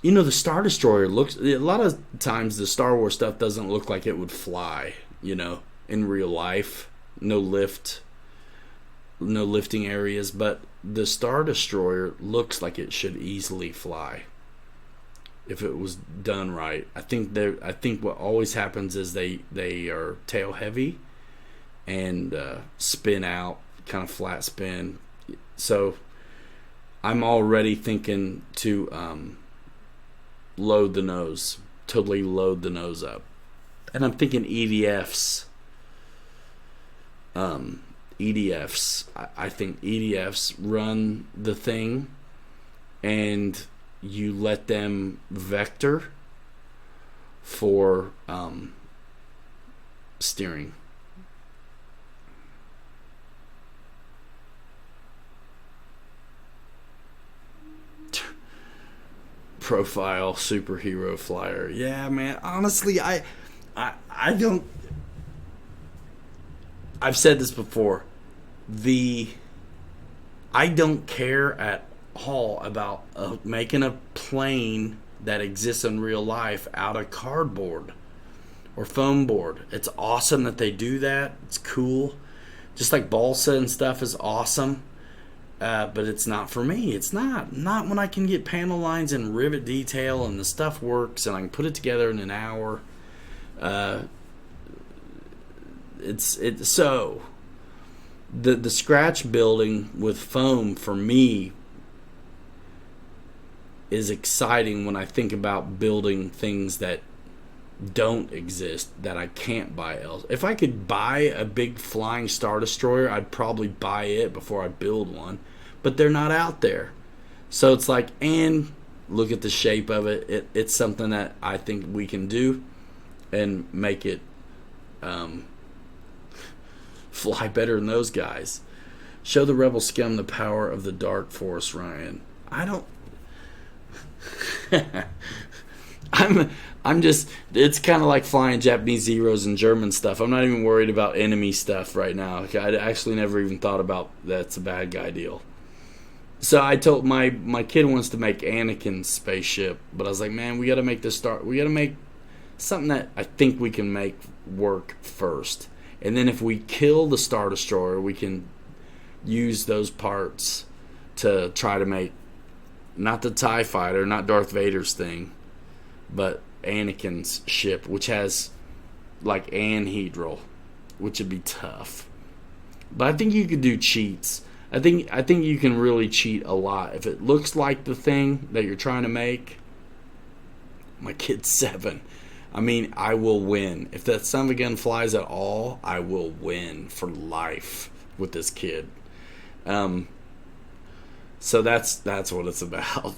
You know, the Star Destroyer looks... A lot of times the Star Wars stuff doesn't look like it would fly, you know, in real life. No lifting areas, but the Star Destroyer looks like it should easily fly if it was done right. I think what always happens is they are tail heavy and spin out, kind of flat spin. So I'm already thinking to totally load the nose up, and I'm thinking EDFs. I think EDFs run the thing, and you let them vector for steering. Profile superhero flyer. Yeah, man. Honestly, I don't. I've said this before. I don't care at all about making a plane that exists in real life out of cardboard or foam board. It's awesome that they do that. It's cool. Just like balsa and stuff is awesome. But it's not for me. It's not when I can get panel lines and rivet detail and the stuff works and I can put it together in an hour. So the scratch building with foam for me is exciting when I think about building things that don't exist, that I can't buy else. If I could buy a big flying Star Destroyer, I'd probably buy it before I build one, but they're not out there. So it's like, and look at the shape of it. It's something that I think we can do and make it fly better than those guys. Show the rebel scum the power of the dark force, Ryan. I don't... I'm I'm just it's kind of like flying Japanese Zeros and German stuff. I'm not even worried about enemy stuff right now. I actually never even thought about that's a bad guy deal. So I told my kid wants to make Anakin's spaceship, but I was like, man, we got to make this start. We got to make something that I think we can make work first, and then if we kill the Star Destroyer, we can use those parts to try to make not the TIE fighter, not Darth Vader's thing, but Anakin's ship, which has like anhedral, which would be tough. But I think you could do cheats. I think you can really cheat a lot if it looks like the thing that you're trying to make. My kid's 7. I mean, I will win if that son of a gun flies at all. I will win for life with this kid. So that's what it's about.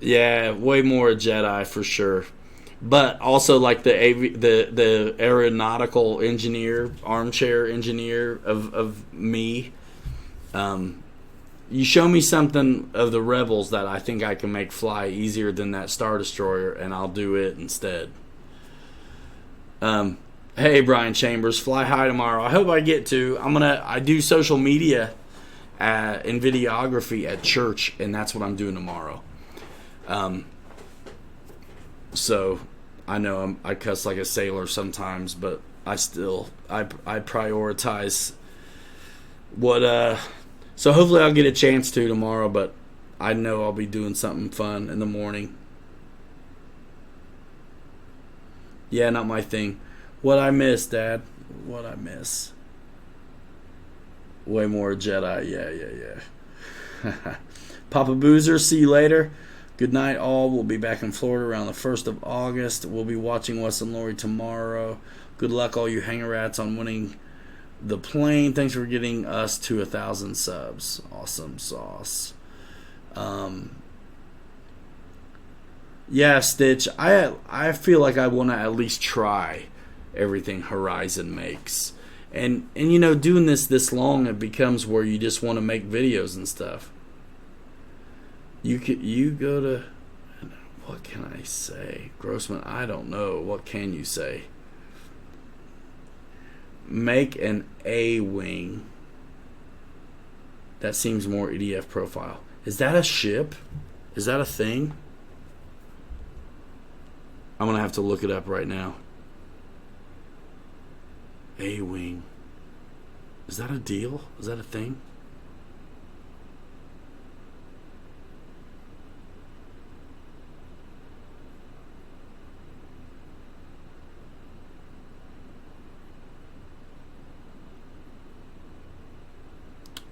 Yeah, way more a Jedi for sure. But also like the aeronautical engineer, armchair engineer of me. You show me something of the Rebels that I think I can make fly easier than that Star Destroyer, and I'll do it instead. Hey Brian Chambers, fly high tomorrow. I hope I get to. I do social media and videography at church, and that's what I'm doing tomorrow. So I know I cuss like a sailor sometimes, but I prioritize what. So hopefully I'll get a chance to tomorrow, but I know I'll be doing something fun in the morning. Yeah, not my thing. What I miss, Dad? What I miss? Way more Jedi. Yeah. Papa Boozer, see you later. Good night, all. We'll be back in Florida around the 1st of August. We'll be watching Wes and Lori tomorrow. Good luck, all you hanger rats, on winning the plane. Thanks for getting us to 1,000 subs. Awesome sauce. Yeah, Stitch. I feel like I want to at least try everything Horizon makes. And doing this long, it becomes where you just want to make videos and stuff. You go to, what can I say? Grossman, I don't know. What can you say? Make an A-wing. That seems more EDF profile. Is that a ship? Is that a thing? I'm going to have to look it up right now. A-wing. Is that a deal? Is that a thing?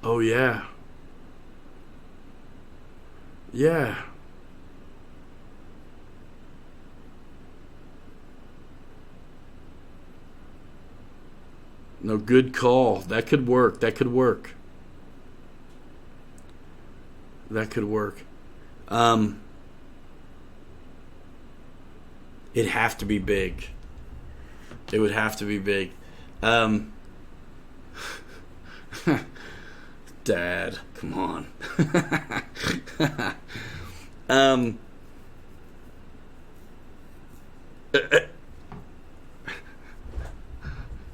Oh, yeah. Yeah. No, good call. That could work. That could work. It'd have to be big. It would have to be big. Dad, come on.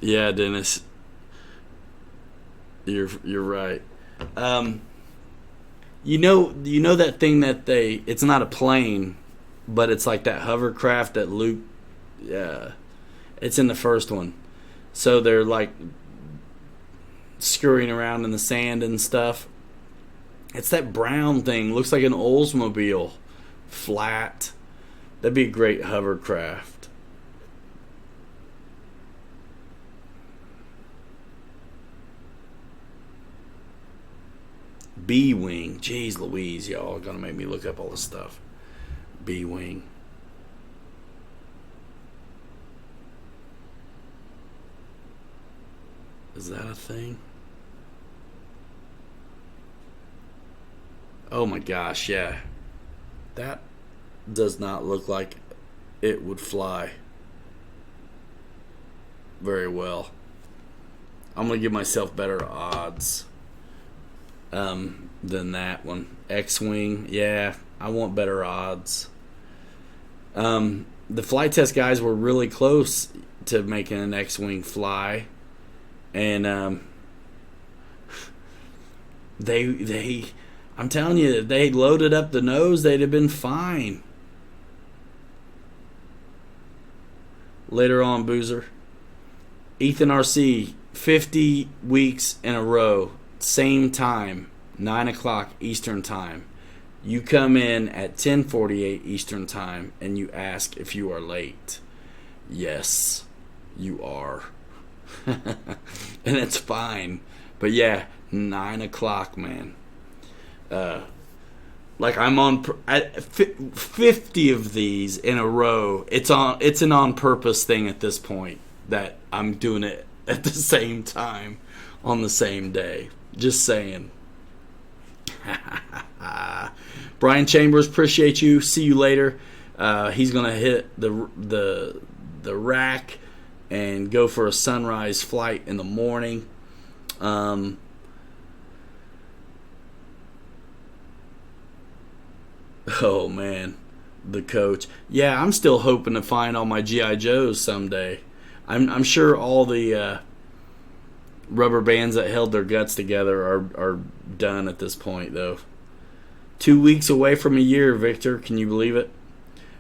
Yeah, Dennis. You're right. You know that thing that it's not a plane, but it's like that hovercraft that Luke. Yeah, it's in the first one. So they're like scurrying around in the sand and stuff. It's that brown thing. Looks like an Oldsmobile. Flat. That'd be a great hovercraft. B-wing. Jeez Louise, y'all are gonna make me look up all this stuff. B-wing. Is that a thing? Oh my gosh, yeah. That does not look like it would fly very well. I'm going to give myself better odds than that one. X-Wing, yeah. I want better odds. The flight test guys were really close to making an X-wing fly, and they I'm telling you, if they loaded up the nose, they'd have been fine. Later on, Boozer. Ethan RC, 50 weeks in a row, same time, 9 o'clock Eastern time. You come in at 10:48 Eastern time and you ask if you are late. Yes, you are. And it's fine. But yeah, 9 o'clock, man. Like I'm on 50 of these in a row. It's an on purpose thing at this point that I'm doing it at the same time on the same day. Just saying. Brian Chambers, appreciate you. See you later. He's gonna hit the rack and go for a sunrise flight in the morning. Oh man, the coach. Yeah, I'm still hoping to find all my GI Joes someday. I'm sure all the rubber bands that held their guts together are done at this point, though. 2 weeks away from a year, Victor. Can you believe it?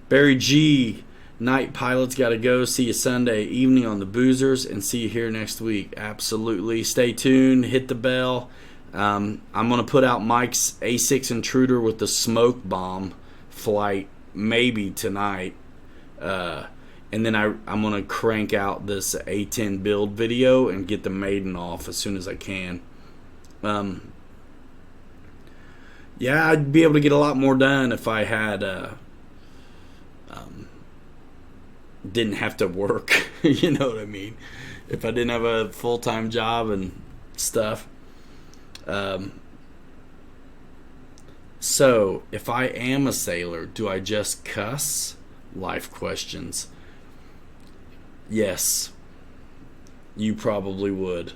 Barry G. Night pilots got to go. See you Sunday evening on the Boozers, and see you here next week. Absolutely. Stay tuned. Hit the bell. I'm going to put out Mike's A6 Intruder with the smoke bomb flight maybe tonight. And then I'm going to crank out this A10 build video and get the maiden off as soon as I can. Yeah, I'd be able to get a lot more done if I had didn't have to work. You know what I mean? If I didn't have a full-time job and stuff. So, if I am a sailor, do I just cuss? Life questions. Yes. You probably would.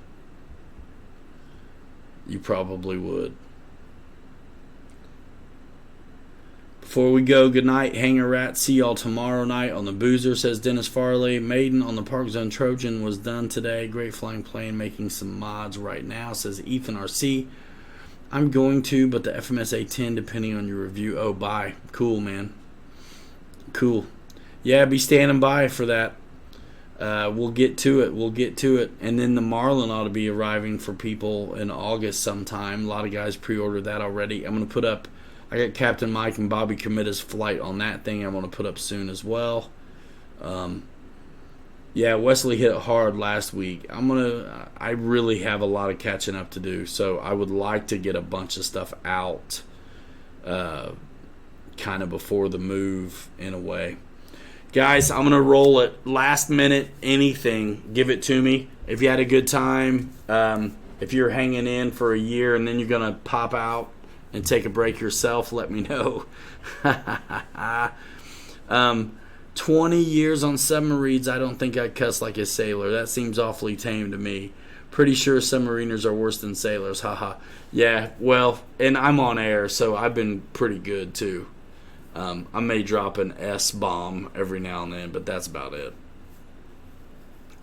You probably would. Before we go, good night, Hanger Rat. See y'all tomorrow night on the Boozer, says Dennis Farley. Maiden on the Park Zone Trojan was done today. Great flying plane, making some mods right now, says Ethan RC. I'm going to, but the FMS A10, depending on your review. Oh, bye. Cool, man. Cool. Yeah, be standing by for that. We'll get to it. And then the Marlin ought to be arriving for people in August sometime. A lot of guys pre-ordered that already. I'm going to put up, I got Captain Mike and Bobby Committa's flight on that thing. I'm going to put up soon as well. Yeah, Wesley hit it hard last week. I really have a lot of catching up to do, so I would like to get a bunch of stuff out kind of before the move in a way. Guys, I'm going to roll it last minute, anything. Give it to me. If you had a good time, if you're hanging in for a year and then you're going to pop out and take a break yourself, let me know. 20 years on submarines, I don't think I'd cuss like a sailor. That seems awfully tame to me. Pretty sure submariners are worse than sailors. Haha. Yeah, well, and I'm on air, so I've been pretty good too. I may drop an S-bomb every now and then, but that's about it.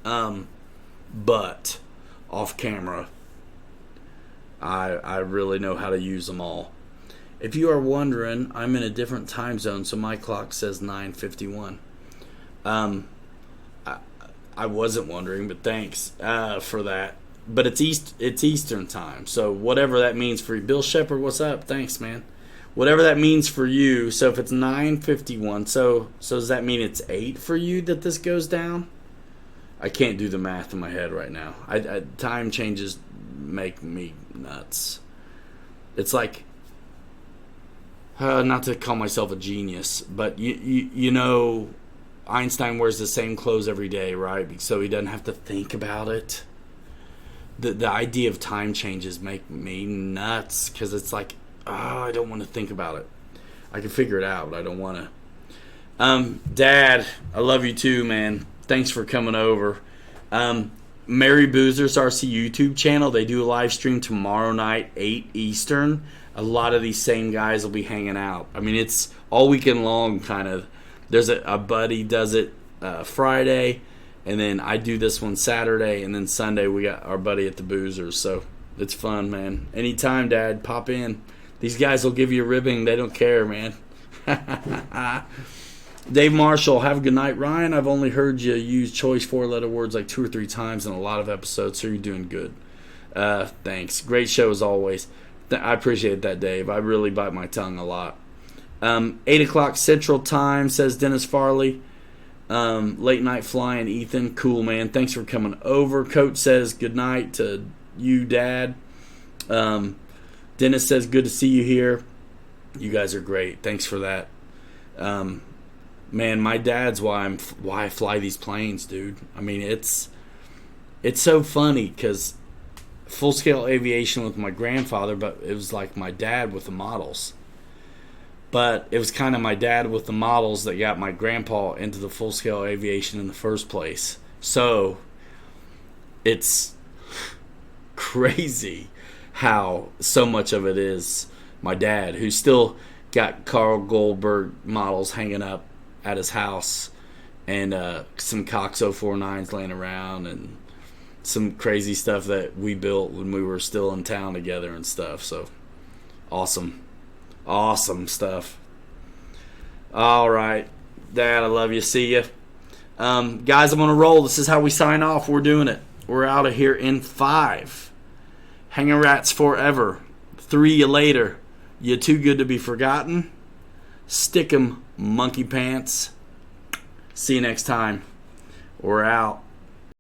But off camera, I really know how to use them all. If you are wondering, I'm in a different time zone, so my clock says 9:51. I wasn't wondering, but thanks for that. But it's Eastern time, so whatever that means for you. Bill Shepard, what's up? Thanks, man. Whatever that means for you. So if it's 9:51, so does that mean it's 8 for you that this goes down? I can't do the math in my head right now. Time changes make me nuts. It's like, not to call myself a genius, but you know, Einstein wears the same clothes every day, right? So he doesn't have to think about it. The idea of time changes make me nuts because it's like, I don't want to think about it. I can figure it out, but I don't want to. Dad, I love you too, man. Thanks for coming over. Mary Boozer's RC YouTube channel. They do a live stream tomorrow night, 8 Eastern. A lot of these same guys will be hanging out. I mean, it's all weekend long, kind of. There's a buddy does it Friday, and then I do this one Saturday, and then Sunday we got our buddy at the Boozers. So it's fun, man. Anytime, Dad, pop in. These guys will give you a ribbing. They don't care, man. Dave Marshall, have a good night. Ryan, I've only heard you use choice 4-letter words like 2 or 3 times in a lot of episodes, so you're doing good. Thanks. Great show as always. I appreciate that, Dave. I really bite my tongue a lot. 8 o'clock Central Time, says Dennis Farley. Late night flying, Ethan. Cool, man. Thanks for coming over. Coach says good night to you, Dad. Dennis says good to see you here. You guys are great. Thanks for that. Man, my dad's why I fly these planes, dude. I mean, it's so funny because full-scale aviation with my grandfather, but it was like my dad with the models. But it was kind of my dad with the models that got my grandpa into the full-scale aviation in the first place. So it's crazy how so much of it is my dad, who still got Carl Goldberg models hanging up at his house, and some Cox 049s laying around, and some crazy stuff that we built when we were still in town together and stuff. So awesome stuff. All right, Dad, I love you. See you. Guys, I'm gonna roll. This is how we sign off. We're doing it. We're out of here in 5. Hanging rats forever. 3 you later. You too good to be forgotten. Stick 'em, monkey pants. See you next time. We're out.